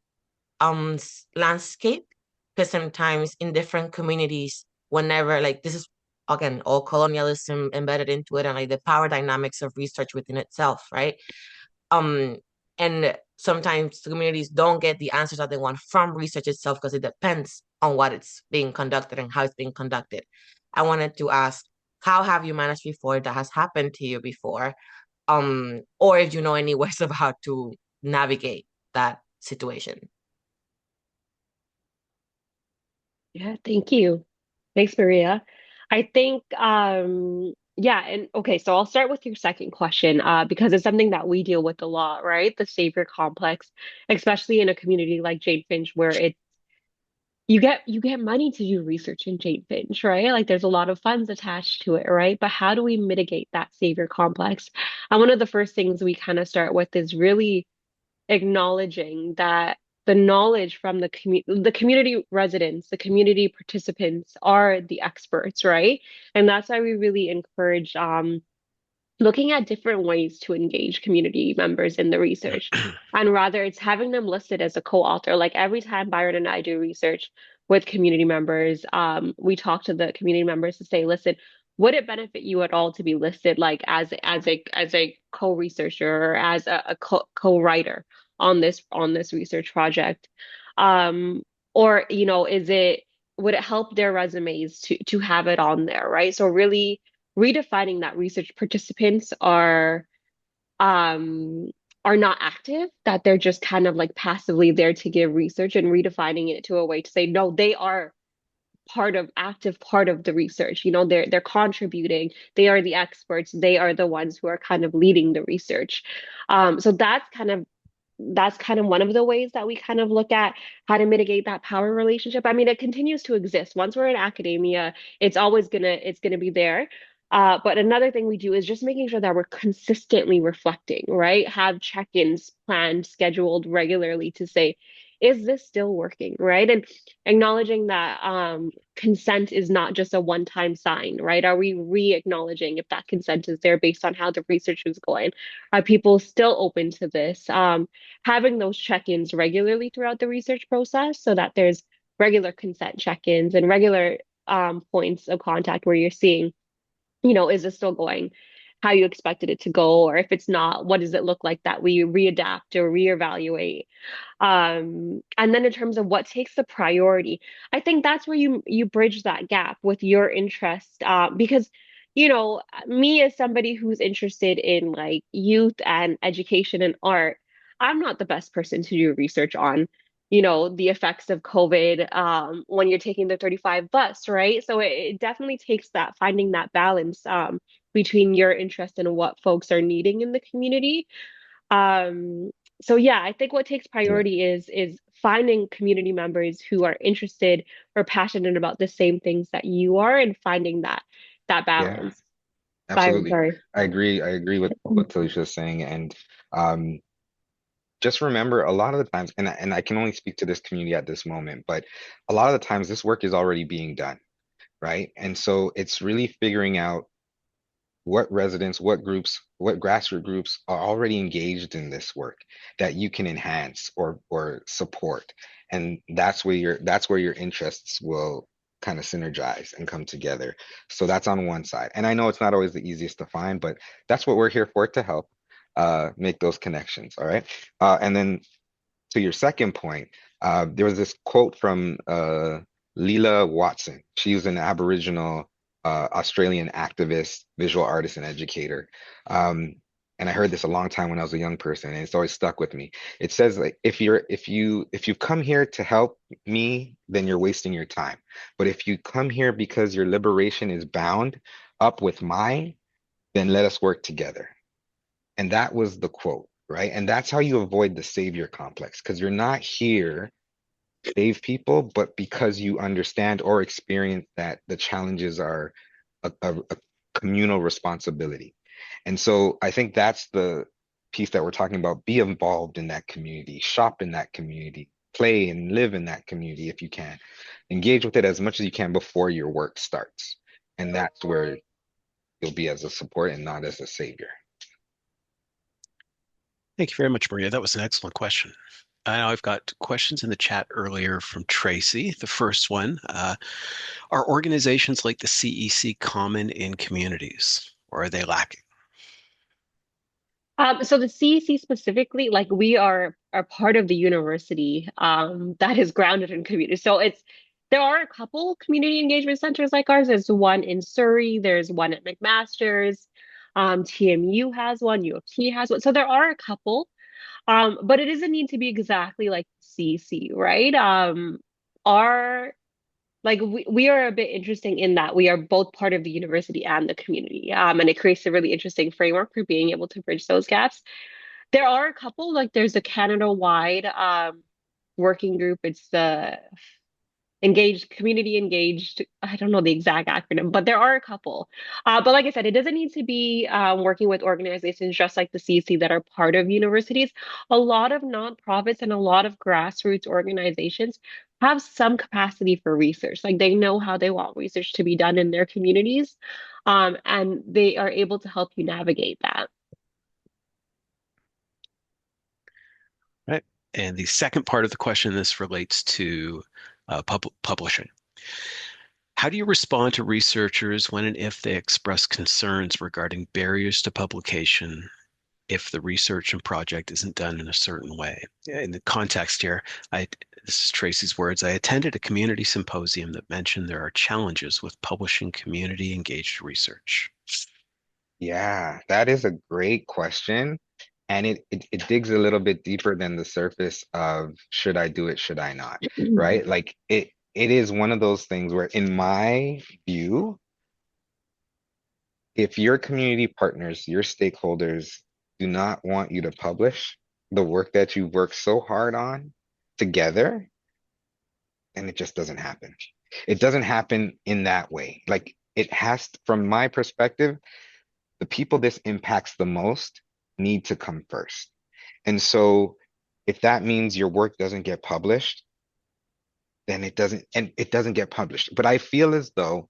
landscape, because sometimes in different communities, whenever like this is again all colonialism embedded into it and like the power dynamics of research within itself, right? um and sometimes the communities don't get the answers that they want from research itself because it depends on what it's being conducted and how it's being conducted. I wanted to ask, how have you managed before that has happened to you before, or if you know any ways of how to navigate that situation? Yeah, thank you. Thanks, Maria. I think, yeah, and okay, so I'll start with your second question, because it's something that we deal with a lot, right? The savior complex, especially in a community like Jade Finch, where you get money to do research in Jade Finch, right? Like there's a lot of funds attached to it, right? But how do we mitigate that savior complex? And one of the first things we kind of start with is really acknowledging that the knowledge from the community residents, the community participants are the experts, right? And that's why we really encourage, looking at different ways to engage community members in the research. And rather, it's having them listed as a co-author. Like every time Byron and I do research with community members, we talk to the community members to say, listen, would it benefit you at all to be listed like as a co-researcher or as a co-writer on this research project? Um, or, you know, would it help their resumes to have it on there, right? So really redefining that research participants um are not active, that they're just kind of like passively there to give research, and redefining it to a way to say, no, they are active part of the research. You know, they're contributing, they are the experts, they are the ones who are kind of leading the research. So that's kind of one of the ways that we kind of look at how to mitigate that power relationship. I mean, it continues to exist. Once we're in academia, it's gonna be there. But another thing we do is just making sure that we're consistently reflecting, right? Have check-ins planned, scheduled regularly to say, is this still working, right? And acknowledging that consent is not just a one-time sign, right? Are we re-acknowledging if that consent is there based on how the research is going? Are people still open to this? Having those check-ins regularly throughout the research process so that there's regular consent check-ins and regular points of contact where you're seeing, you know, is this still going how you expected it to go? Or if it's not, what does it look like that we readapt or reevaluate? And then in terms of what takes the priority, I think that's where you bridge that gap with your interest, because you know, me as somebody who's interested in like youth and education and art, I'm not the best person to do research on, you know, the effects of COVID when you're taking the 35 bus, right? So it definitely takes that finding that balance between your interest and what folks are needing in the community. um, so yeah, I think what takes Yeah. priority is finding community members who are interested or passionate about the same things that you are, and finding that Yeah, balance. Byron, absolutely. sorry. I agree with what Talisha is saying. And um, just remember a lot of the times, and I can only speak to this community at this moment, but a lot of the times this work is already being done, right? And so it's really figuring out what residents, what groups, what grassroots groups are already engaged in this work that you can enhance or support. And that's where your interests will kind of synergize and come together. So that's on one side. And I know it's not always the easiest to find, but that's what we're here for, to help make those connections. All right. And then to your second point, there was this quote from Leela Watson. She's an Aboriginal Australian activist, visual artist, and educator. Um, and I heard this a long time when I was a young person, and it's always stuck with me. It says like if you come here to help me, then you're wasting your time. But if you come here because your liberation is bound up with mine, then let us work together. And that was the quote, right? And that's how you avoid the savior complex, because you're not here to save people, but because you understand or experience that the challenges are a communal responsibility. And so I think that's the piece that we're talking about. Be involved in that community, shop in that community, play and live in that community if you can. Engage with it as much as you can before your work starts. And that's where you'll be as a support and not as a savior. Thank you very much, Maria. That was an excellent question. I know I've got questions in the chat earlier from Tracy. The first one, are organizations like the CEC common in communities, or are they lacking? So the CEC specifically, like we are part of the university that is grounded in community. So there are a couple community engagement centers like ours. There's one in Surrey, there's one at McMaster's, TMU has one, U of T has one. So there are a couple, but it doesn't need to be exactly like CEC, right? Our like we are a bit interesting in that we are both part of the university and the community, and it creates a really interesting framework for being able to bridge those gaps. There are a couple, like there's a Canada-wide working group. It's the community engaged. I don't know the exact acronym, but there are a couple. But like I said, it doesn't need to be working with organizations just like the CC that are part of universities. A lot of nonprofits and a lot of grassroots organizations have some capacity for research. Like they know how they want research to be done in their communities, and they are able to help you navigate that. Right. And the second part of the question, this relates to publishing. How do you respond to researchers when and if they express concerns regarding barriers to publication if the research and project isn't done in a certain way? In the context here, this is Tracy's words. I attended a community symposium that mentioned there are challenges with publishing community engaged research. Yeah, that is a great question. And it digs a little bit deeper than the surface of should I do it, should I not, right? Like it is one of those things where, in my view, if your community partners, your stakeholders do not want you to publish the work that you worked so hard on together, then it just doesn't happen. It doesn't happen in that way. Like it has, from my perspective, the people this impacts the most need to come first. And so if that means your work doesn't get published, then it doesn't get published. But I feel as though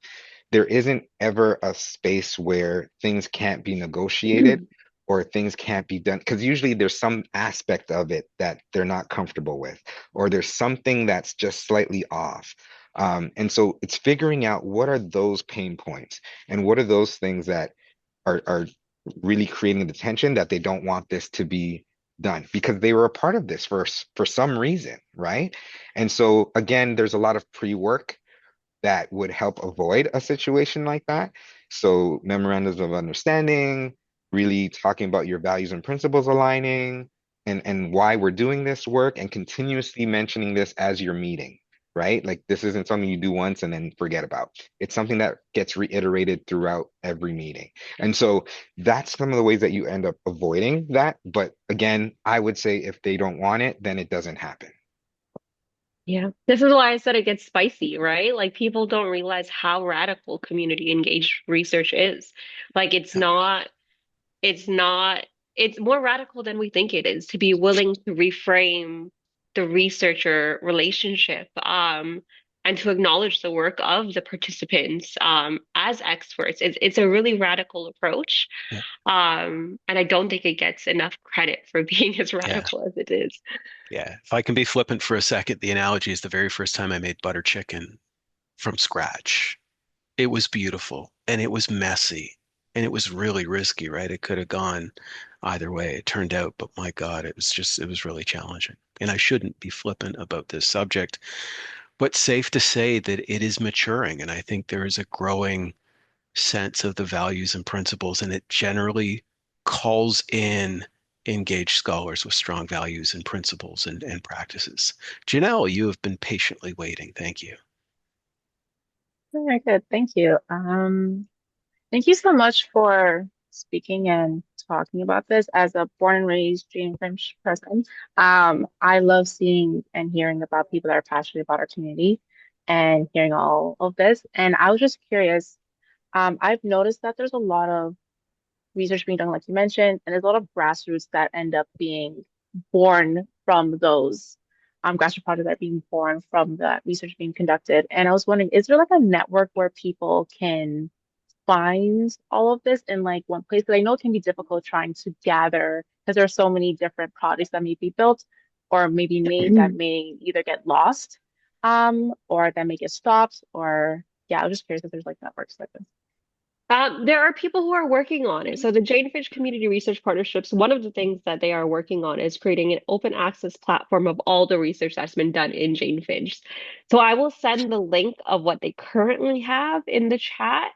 there isn't ever a space where things can't be negotiated or things can't be done, because usually there's some aspect of it that they're not comfortable with, or there's something that's just slightly off. And so it's figuring out what are those pain points and what are those things that are really creating the tension that they don't want this to be done because they were a part of this for some reason, right? And so again, there's a lot of pre-work that would help avoid a situation like that. So memorandums of understanding, really talking about your values and principles aligning and why we're doing this work and continuously mentioning this as you're meeting, right? Like this isn't something you do once and then forget about. It's something that gets reiterated throughout every meeting. And so that's some of the ways that you end up avoiding that. But again, I would say if they don't want it, then it doesn't happen. Yeah, this is why I said it gets spicy, right? Like people don't realize how radical community engaged research is. Like Yeah, it's not, it's more radical than we think it is to be willing to reframe the researcher relationship, and to acknowledge the work of the participants, as experts. It's a really radical approach. yeah, And I don't think it gets enough credit for being as yeah, radical as it is. yeah. If I can be flippant for a second, the analogy is the very first time I made butter chicken from scratch. It was beautiful and it was messy and it was really risky, right? It could have gone either way. It turned out, but my God, it was really challenging. And I shouldn't be flippant about this subject, but safe to say that it is maturing. And I think there is a growing sense of the values and principles, and it generally calls in engaged scholars with strong values and principles and practices. Janelle, you have been patiently waiting. Thank you. Very good. Thank you. Thank you so much for speaking and talking about this. As a born and raised Jane French person, I love seeing and hearing about people that are passionate about our community and hearing all of this. And I was just curious. I've noticed that there's a lot of research being done, like you mentioned, and there's a lot of grassroots that end up being born from those grassroots projects that are being born from that research being conducted. And I was wondering, is there like a network where people can find all of this in like one place? Because I know it can be difficult trying to gather because there are so many different projects that may be built or maybe made that may either get lost, or that may get stopped, or yeah, I was just curious if there's like networks like this. There are people who are working on it. So the Jane Finch Community Research Partnerships, one of the things that they are working on is creating an open access platform of all the research that's been done in Jane Finch. So I will send the link of what they currently have in the chat.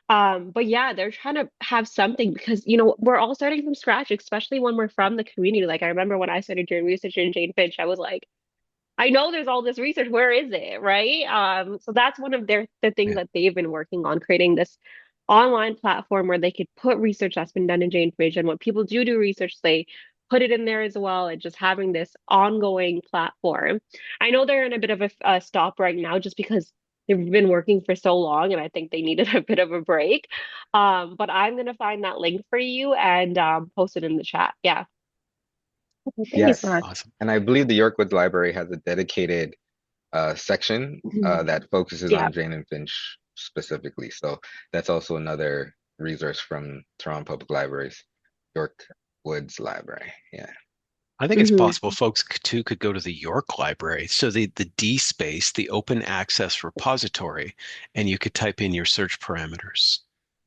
But yeah, they're trying to have something because, we're all starting from scratch, especially when we're from the community. Like I remember when I started doing research in Jane Finch, I was like, I know there's all this research. Where is it? Right. So that's one of the things Yeah. that they've been working on, creating this online platform where they could put research that's been done in Jane Finch, and when people do research, they put it in there as well, and just having this ongoing platform. I know they're in a bit of a stop right now just because they've been working for so long, and I think they needed a bit of a break. But I'm gonna find that link for you and post it in the chat. Yeah. Okay, thank you so Yes. much. Awesome. And I believe the Yorkwood Library has a dedicated section that focuses Yeah. on Jane and Finch specifically. So that's also another resource from Toronto Public Libraries, York Woods Library. Yeah. I think it's Hmm. possible folks too could go to the York Library. So the D space, the open access repository, and you could type in your search parameters.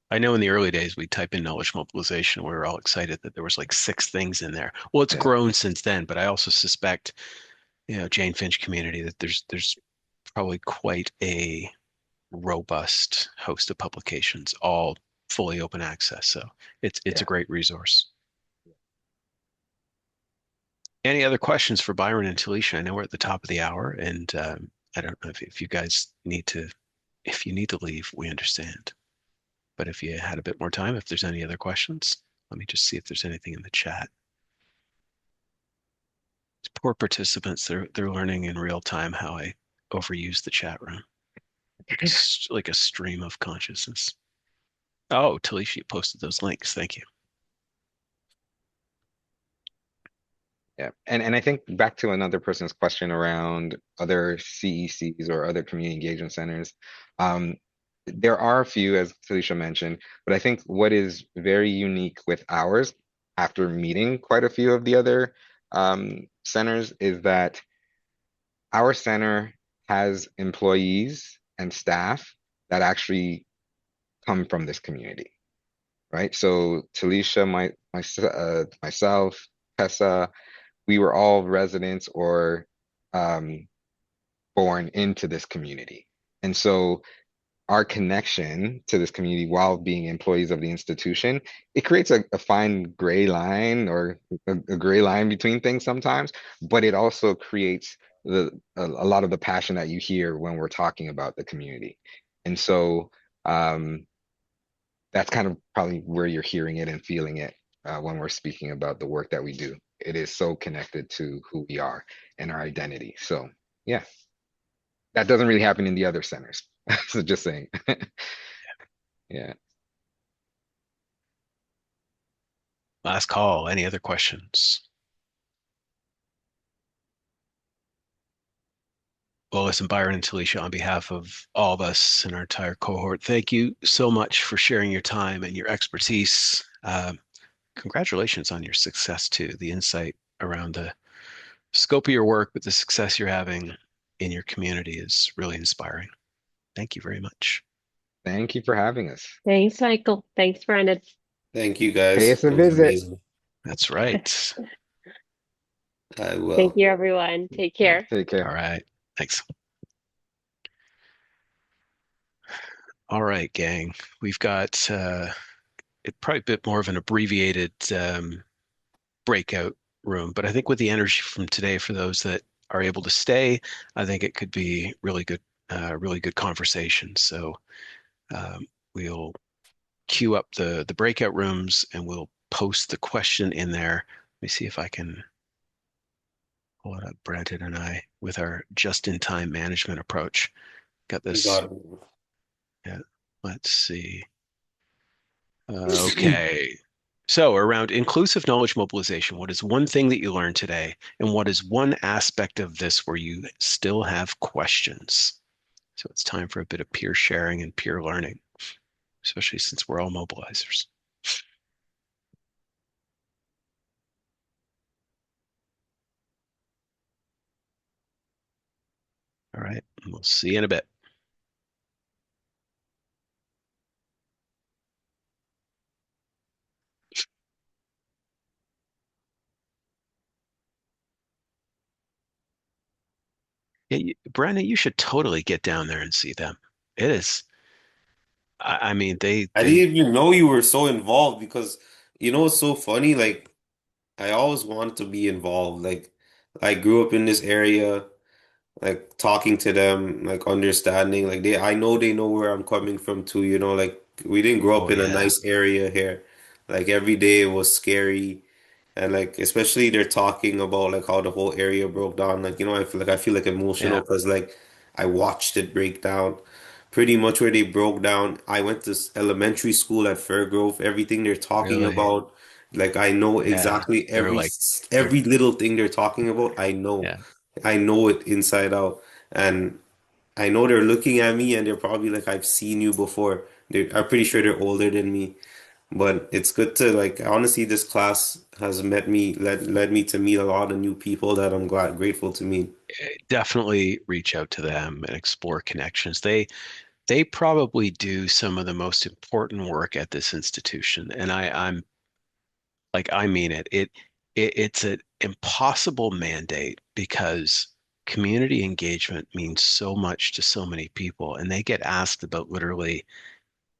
I know in the early days we type in knowledge mobilization. We were all excited that there was like six things in there. Well, it's Yeah, grown since then, but I also suspect, Jane Finch community that there's probably quite a robust host of publications, all fully open access. So it's a yeah. great resource. Any other questions for Byron and Talisha? I know we're at the top of the hour, and I don't know if you guys need to, if you need to leave, we understand. But if you had a bit more time, if there's any other questions, let me just see if there's anything in the chat. Poor participants, they're learning in real time how I overuse the chat room, like a stream of consciousness. Oh, Talisha posted those links. Thank you. Yeah. And I think back to another person's question around other CECs or other community engagement centers. Um, there are a few, as Felicia mentioned, but I think what is very unique with ours, after meeting quite a few of the other centers, is that our center has employees and staff that actually come from this community, right? So Talisha, myself, Tessa, we were all residents or um, born into this community. And so our connection to this community while being employees of the institution, it creates a fine gray line or a gray line between things sometimes, but it also creates a lot of the passion that you hear when we're talking about the community. And so um, that's kind of probably where you're hearing it and feeling it when we're speaking about the work that we do. It is so connected to who we are and our identity. So, yeah, that doesn't really happen in the other centers. So, just saying. Yeah. Last call. Any other questions? Well, listen, Byron and Talisha, on behalf of all of us and our entire cohort, thank you so much for sharing your time and your expertise. Congratulations on your success too. The insight around the scope of your work, but the success you're having in your community is really inspiring. Thank you very much. Thank you for having us. Thanks, Michael. Thanks, Brandon. Thank you Pay guys. us a It was visit. amazing. That's right. I Thank will. you, everyone. Take care. Take All care. right. Thanks. All right, gang. We've got probably a bit more of an abbreviated breakout room, but I think with the energy from today, for those that are able to stay, I think it could be really good conversation. So we'll queue up the breakout rooms and we'll post the question in there. Let me see if I can pull it up, Brandon and I, with our just-in-time management approach. Got You this. got Yeah, let's see. it. Okay. So, around inclusive knowledge mobilization, what is one thing that you learned today? And what is one aspect of this where you still have questions? So, it's time for a bit of peer sharing and peer learning, especially since we're all mobilizers. All right. We'll see you in a bit. Yeah, Brandon, you should totally get down there and see them. It is, I mean, I didn't even know you were so involved because you know what's so funny? Like I always wanted to be involved. Like I grew up in this area, like talking to them, like understanding. Like I know they know where I'm coming from too, you know, like we didn't grow oh, up in a yeah, nice area here. Like every day was scary. And like especially they're talking about like how the whole area broke down. Like, you know, I feel like emotional yeah, because like I watched it break down. Pretty much where they broke down. I went to elementary school at Fairgrove. Everything they're talking really. about, like I know Yeah. exactly They're every like, they're, every little thing they're talking about. I know. yeah, I know it inside out. And I know they're looking at me and they're probably like, I've seen you before. I'm pretty sure they're older than me. But it's good to like honestly, this class has led me to meet a lot of new people that I'm glad grateful to meet. Definitely reach out to them and explore connections. They probably do some of the most important work at this institution, and I'm like I mean it's an impossible mandate because community engagement means so much to so many people, and they get asked about literally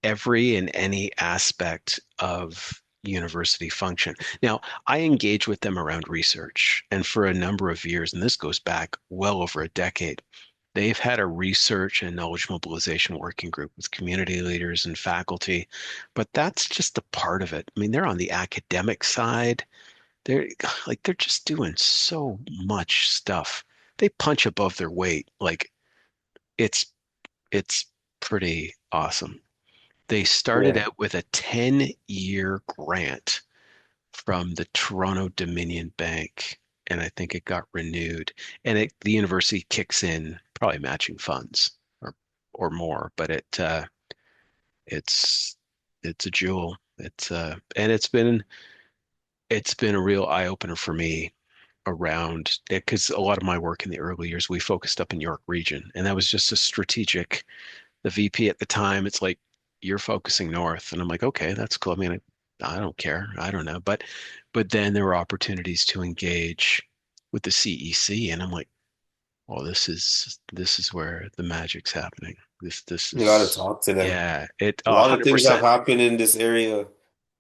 every and any aspect of university function. Now, I engage with them around research, and for a number of years, and this goes back well over a decade, they've had a research and knowledge mobilization working group with community leaders and faculty, but that's just a part of it. I mean, they're on the academic side. They're they're just doing so much stuff. They punch above their weight. Like it's it's pretty awesome. They started Yeah. out with a 10-year grant from the Toronto Dominion Bank, and I think it got renewed. And the university kicks in probably matching funds or more, but it's it's a jewel. And it's been a real eye opener for me around it because a lot of my work in the early years we focused up in York region, and that was just a strategic. The VP at the time, it's like, you're focusing north. And I'm like, okay, that's cool. I mean, I don't care. I don't know. But then there were opportunities to engage with the CEC. And I'm like, well, this is where the magic's happening. This You gotta is talk to them. yeah, it A oh, lot of things have 100%. happened in this area,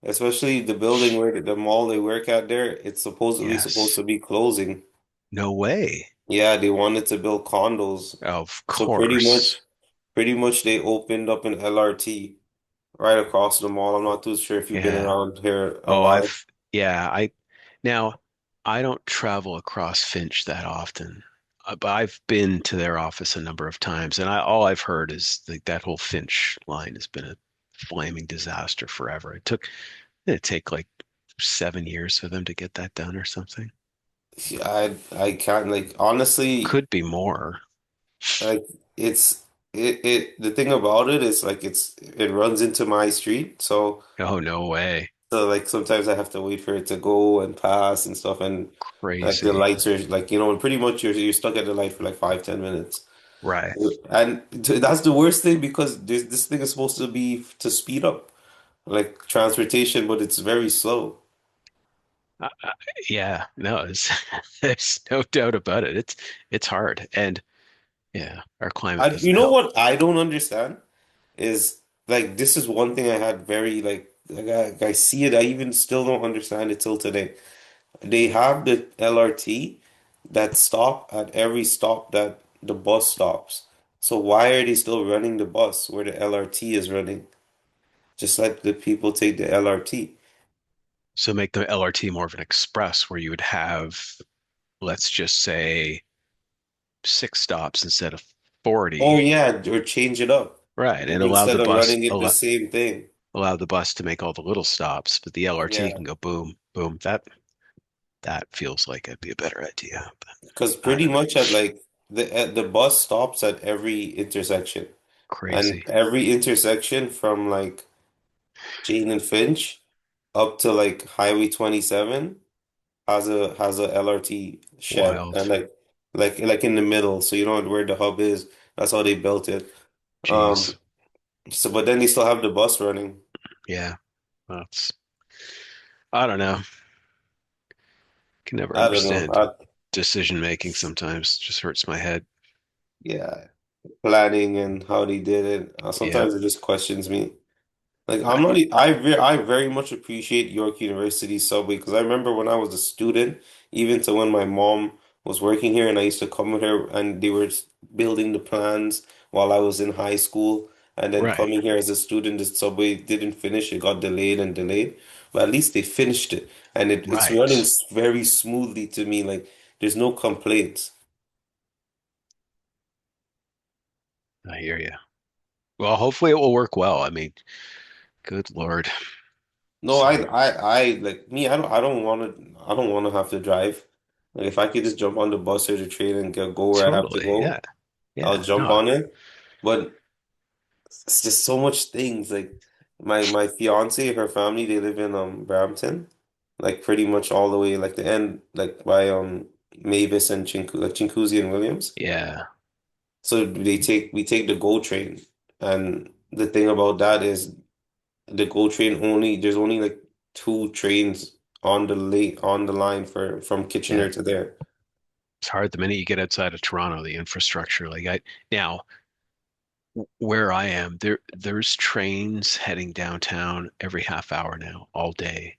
especially the building where the mall they work at there. It's supposedly supposed Yes. to be closing. No way. Yeah, they wanted to build condos. Of So course. pretty much they opened up an LRT right across the mall. I'm not too sure if you've been Yeah. around here a Oh, while. yeah, now I don't travel across Finch that often, but I've been to their office a number of times, and all I've heard is that whole Finch line has been a flaming disaster forever. It'd take like 7 years for them to get that done or something. I can't like honestly Could be more. like it's it the thing about it is like it runs into my street. Oh, no way. So like sometimes I have to wait for it to go and pass and stuff, and like the Crazy. lights are like and pretty much you're stuck at the light for like 5, 10 minutes. Right. And that's the worst thing because this thing is supposed to be to speed up like transportation, but it's very slow. Yeah, no, there's no doubt about it. It's hard. And yeah, our climate You doesn't know help. what I don't understand is like this is one thing I had very I see it. I even still don't understand it till today. They have the LRT that stop at every stop that the bus stops. So why are they still running the bus where the LRT is running? Just let the people take the LRT. So make the LRT more of an express where you would have, let's just say, 6 stops instead of Oh 40. yeah, or change it up. Right. Like And allow instead the of bus running it the same thing. allow the bus to make all the little stops, but the LRT Yeah. can go boom, boom. That feels like it'd be a better idea, but Because I pretty don't know. much at like the bus stops at every intersection. And Crazy. every intersection from like Jane and Finch up to like Highway 27 has a LRT shed and Wild. like in the middle, so you know where the hub is. That's how they built it. Jeez. Um, so but then they still have the bus running. Yeah. That's I don't know. Can never I don't know. understand decision making sometimes. Just hurts my head. Yeah, planning and how they did it. Yeah. Sometimes it just questions me. Like I'm I not. I very much appreciate York University subway because I remember when I was a student, even to when my mom was working here, and I used to come with her, and they were building the plans while I was in high school, and then right. coming here as a student, the subway didn't finish. It got delayed and delayed, but at least they finished it, and it's running Right. very smoothly to me. Like there's no complaints. I hear you. Well, hopefully it will work well. I mean, good Lord. No, So like me, I don't want to have to drive. Like if I could just jump on the bus or the train and go where I have to totally. Yeah. go, I'll Yeah. jump No, on it. But it's just so much things. Like my fiance, her family, they live in Brampton, like pretty much all the way like the end, like by Mavis and Chincoosea and Williams. Yeah, So we take the GO train, and the thing about that is the GO train only there's only like two trains on the line for from yeah. Kitchener to there. It's hard the minute you get outside of Toronto, the infrastructure. Like I now where I am, there's trains heading downtown every half hour now, all day.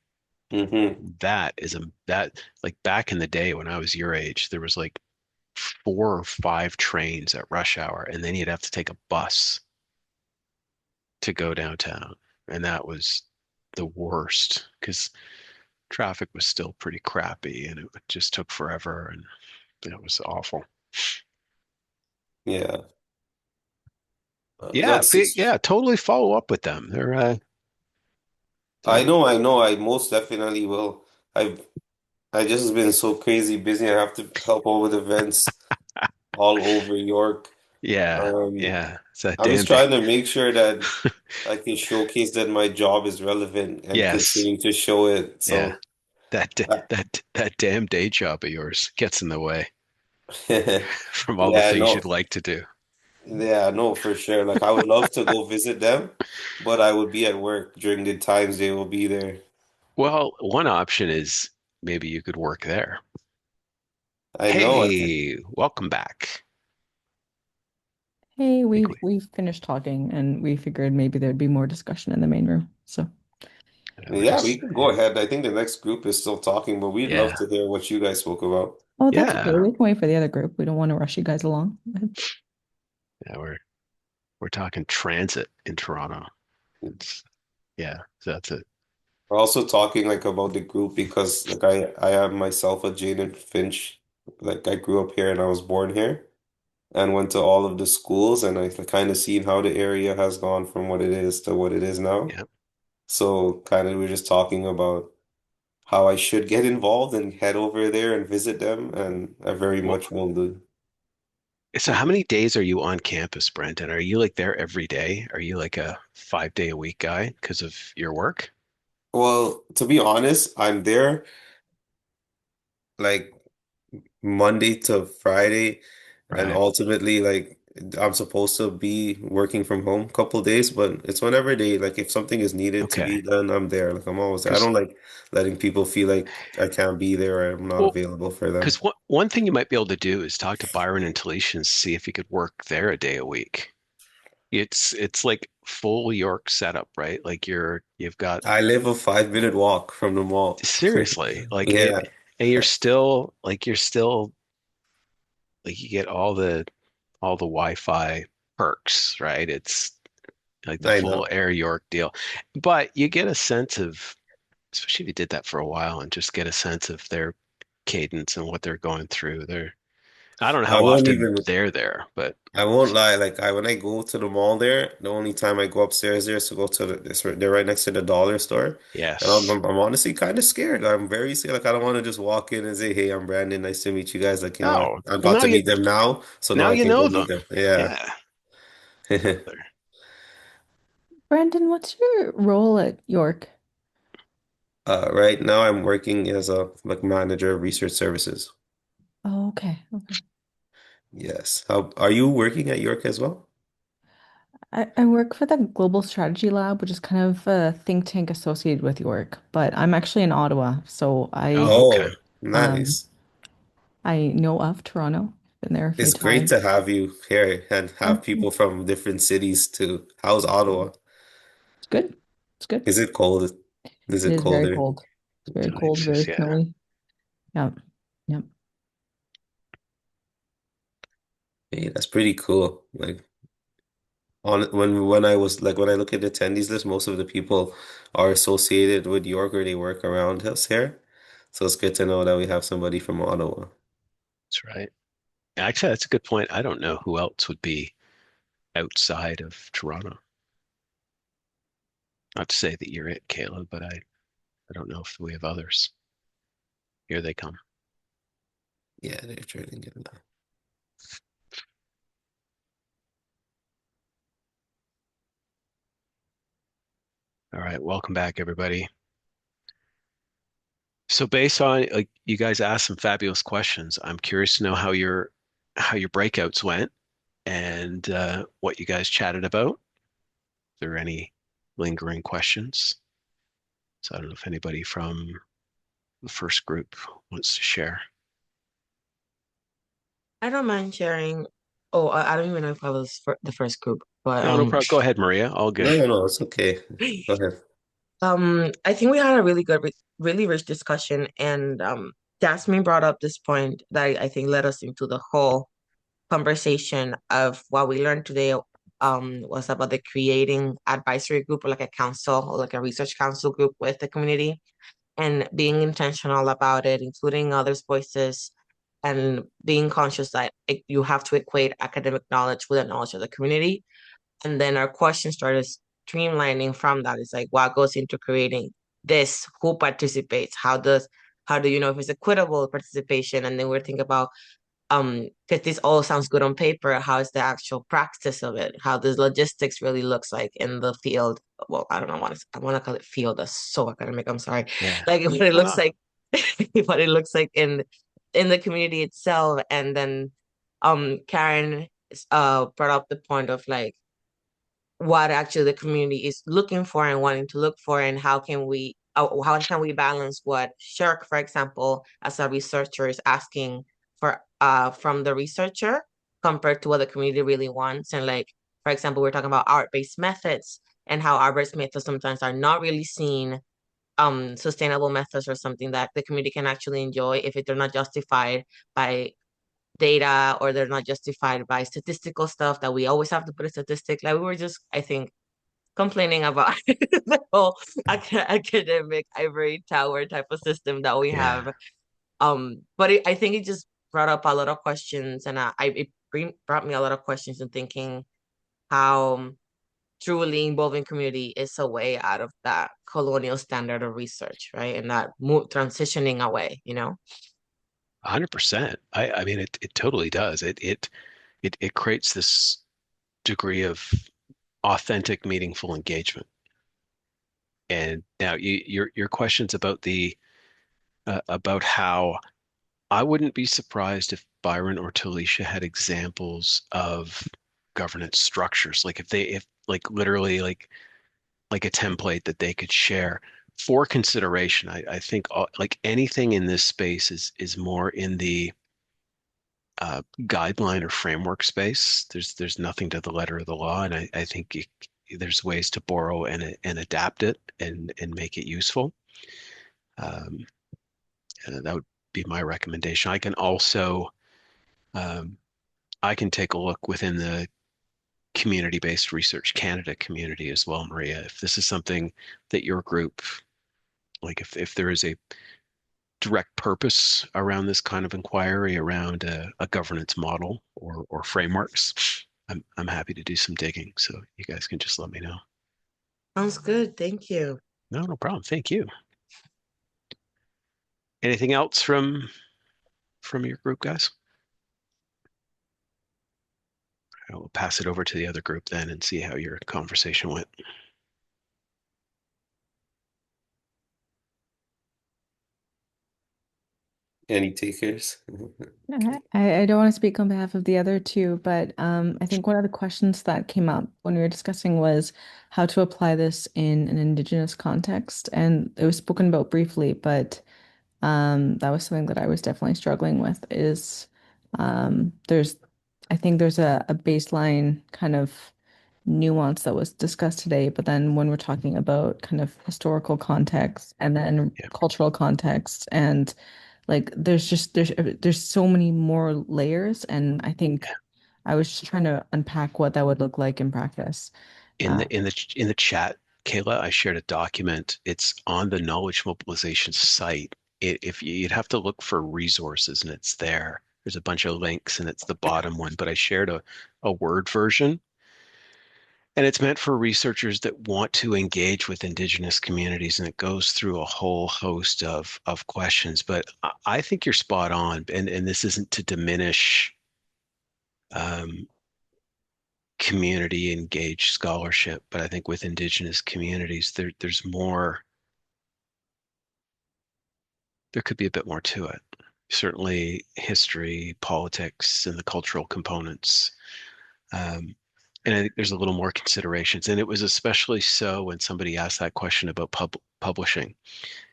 Hmm. That is a that like back in the day when I was your age, there was like 4 or 5 trains at rush hour, and then you'd have to take a bus to go downtown. And that was the worst because traffic was still pretty crappy and it just took forever and it was awful. Yeah. Yeah, That's yeah, totally follow up with them. They're I know, I most definitely will. I've I just been so crazy busy. I have to help out with events all over York. yeah, Um, yeah. It's that I'm just damn day. trying to make sure that I can showcase that my job is relevant and Yes. continue to show it. Yeah. So, That uh, that damn day job of yours gets in the way from all the yeah, things you'd no, like to do. yeah, no, for sure. Like I would love to go visit them, but I would be at work during the times they will be there. Well, one option is maybe you could work there. I know. Hey, welcome back. Hey, I think we finished talking and we figured maybe there'd be more discussion in the main room. So, we're Yeah, we just can go ahead. I think the next group is still talking, but we'd love yeah. to hear what you guys spoke about. oh, that's okay. Yeah. We can wait for the other group. We don't want to rush you guys along. Yeah, we're talking transit in Toronto. It's yeah, so that's it. We're also talking like about the group because like I am myself a Jane and Finch. Like I grew up here and I was born here and went to all of the schools and I kind of seen how the area has gone from what it is to what it is now. Yeah. So kind of we're just talking about how I should get involved and head over there and visit them and I very Well, much will do. so how many days are you on campus, Brendan? Are you like there every day? Are you like a 5 day a week guy because of your work? Well, to be honest, I'm there like Monday to Friday, and Right. ultimately, like I'm supposed to be working from home a couple days, but it's whenever they like if something is needed to Okay. be done, I'm there. Like I'm always there. I Because don't like letting people feel like I can't be there or I'm not well, available for them. because one thing you might be able to do is talk to Byron and Talisha and see if you could work there a day a week. It's like full York setup, right? Like you've got I live a 5 minute walk from the mall. seriously like Yeah, and you're still like you get all the Wi-Fi perks, right? It's like the I full know. Air York deal. But you get a sense of, especially if you did that for a while and just get a sense of their cadence and what they're going through. I don't know I how won't often even they're there, but I won't lie, like I when I go to the mall there, the only time I go upstairs there is to go to they're right next to the dollar store. And yes. I'm honestly kind of scared. I'm very scared. Like I don't want to just walk in and say, "Hey, I'm Brandon. Nice to meet you guys." Like, Oh, I well got to meet them now, so now now I you can go know meet them. them. Yeah. Yeah. Brandon, what's your role at York? Right now I'm working as a like manager of research services. Oh, okay. Okay. Yes. How are you working at York as well? I work for the Global Strategy Lab, which is kind of a think tank associated with York, but I'm actually in Ottawa, so Oh, okay. Oh, um nice. I know of Toronto. Been there a few It's great times. to have you here and have Oh, people from different cities too. How's Ottawa? it's good. It's good. Is it cold? Is It it is very colder? cold. It's very It's cold, just very yeah. snowy. Yep. Yep. Hey, that's pretty cool. Like on when I was like when I look at the attendees list, most of the people are associated with York or they work around us here. So it's good to know that we have somebody from Ottawa. That's right. Actually, that's a good point. I don't know who else would be outside of Toronto. Not to say that you're it, Caleb, but I don't know if we have others. Here they come. Yeah, they're trading it now. All right, welcome back, everybody. So based on like you guys asked some fabulous questions, I'm curious to know how your breakouts went and what you guys chatted about. Is there any lingering questions? So I don't know if anybody from the first group wants to share. I don't mind sharing. Oh, I don't even know if I was for the first group, but No, no problem. Go ahead, Maria. All No, good. no, no, it's okay. Go ahead. I think we had a really good, really rich discussion, and Jasmine brought up this point that I think led us into the whole conversation of what we learned today. Was about the creating advisory group or like a council or like a research council group with the community and being intentional about it, including others' voices, and being conscious that you have to equate academic knowledge with the knowledge of the community. And then our question started streamlining from that. It's like what goes into creating this, who participates, how do you know if it's equitable participation? And then we're thinking about because this all sounds good on paper, how is the actual practice of it, how the logistics really looks like in the field. Well, I don't know, I want to call it field, that's so academic, I'm sorry. Yeah. Like what it No, looks no. like what it looks like in the community itself. And then Karen brought up the point of like what actually the community is looking for and wanting to look for, and how can we balance what Shirk, for example, as a researcher is asking for from the researcher compared to what the community really wants. And like, for example, we're talking about art-based methods and how art-based methods sometimes are not really seen sustainable methods or something that the community can actually enjoy if they're not justified by data or they're not justified by statistical stuff that we always have to put a statistic. Like we were just, I think, complaining about the whole academic ivory tower type of system that we Yeah. have. But I think it just brought up a lot of questions, and brought me a lot of questions and thinking how truly involving community is a way out of that colonial standard of research, right? And that transitioning away, you know? 100%. I mean it totally does. It creates this degree of authentic, meaningful engagement. And now your questions about the about how I wouldn't be surprised if Byron or Talisha had examples of governance structures, like if like literally like a template that they could share for consideration. I think like anything in this space is more in the guideline or framework space. There's nothing to the letter of the law, and I think there's ways to borrow and adapt it and make it useful. Um, that would be my recommendation. I can also um, I can take a look within the community-based research Canada community as well, Maria. If this is something that your group, like if there is a direct purpose around this kind of inquiry around a governance model or frameworks, I'm happy to do some digging. So you guys can just let me know. Sounds good. Thank you. No, no problem. Thank you. Anything else from your group, guys? I will pass it over to the other group then and see how your conversation went. Any takers? I don't want to speak on behalf of the other two, but I think one of the questions that came up when we were discussing was how to apply this in an Indigenous context. And it was spoken about briefly, but that was something that I was definitely struggling with is there's I think there's a baseline kind of nuance that was discussed today, but then when we're talking about kind of historical context and then Yeah, cultural context and like there's so many more layers, and I think I was just trying to unpack what that would look like in practice. in Uh, the chat, Kayla, I shared a document. It's on the Knowledge Mobilization site. If you'd have to look for resources, and it's there. There's a bunch of links, and it's the bottom one. But I shared a Word version, and it's meant for researchers that want to engage with Indigenous communities, and it goes through a whole host of questions. But I think you're spot on, and this isn't to diminish um, community engaged scholarship, but I think with Indigenous communities, there's more, there could be a bit more to it. Certainly history, politics, and the cultural components. Um, and I think there's a little more considerations. And it was especially so when somebody asked that question about publishing.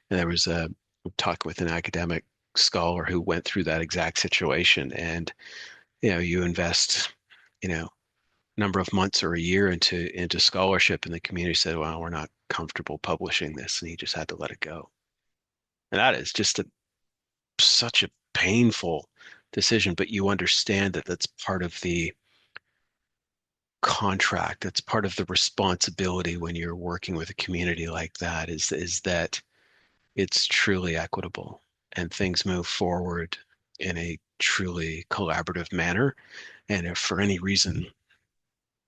And there was a talk with an academic scholar who went through that exact situation. And, you invest, number of months or a year into scholarship, and the community said, well, we're not comfortable publishing this. And he just had to let it go. And that is just such a painful decision, but you understand that that's part of the contract. That's part of the responsibility when you're working with a community like that is that it's truly equitable and things move forward in a truly collaborative manner. And if for any reason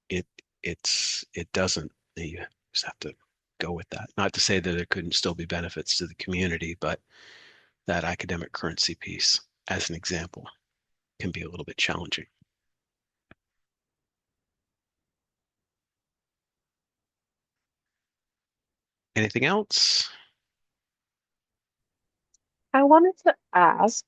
it it doesn't, you just have to go with that. Not to say that there couldn't still be benefits to the community, but that academic currency piece, as an example, can be a little bit challenging. Anything else? I wanted to ask,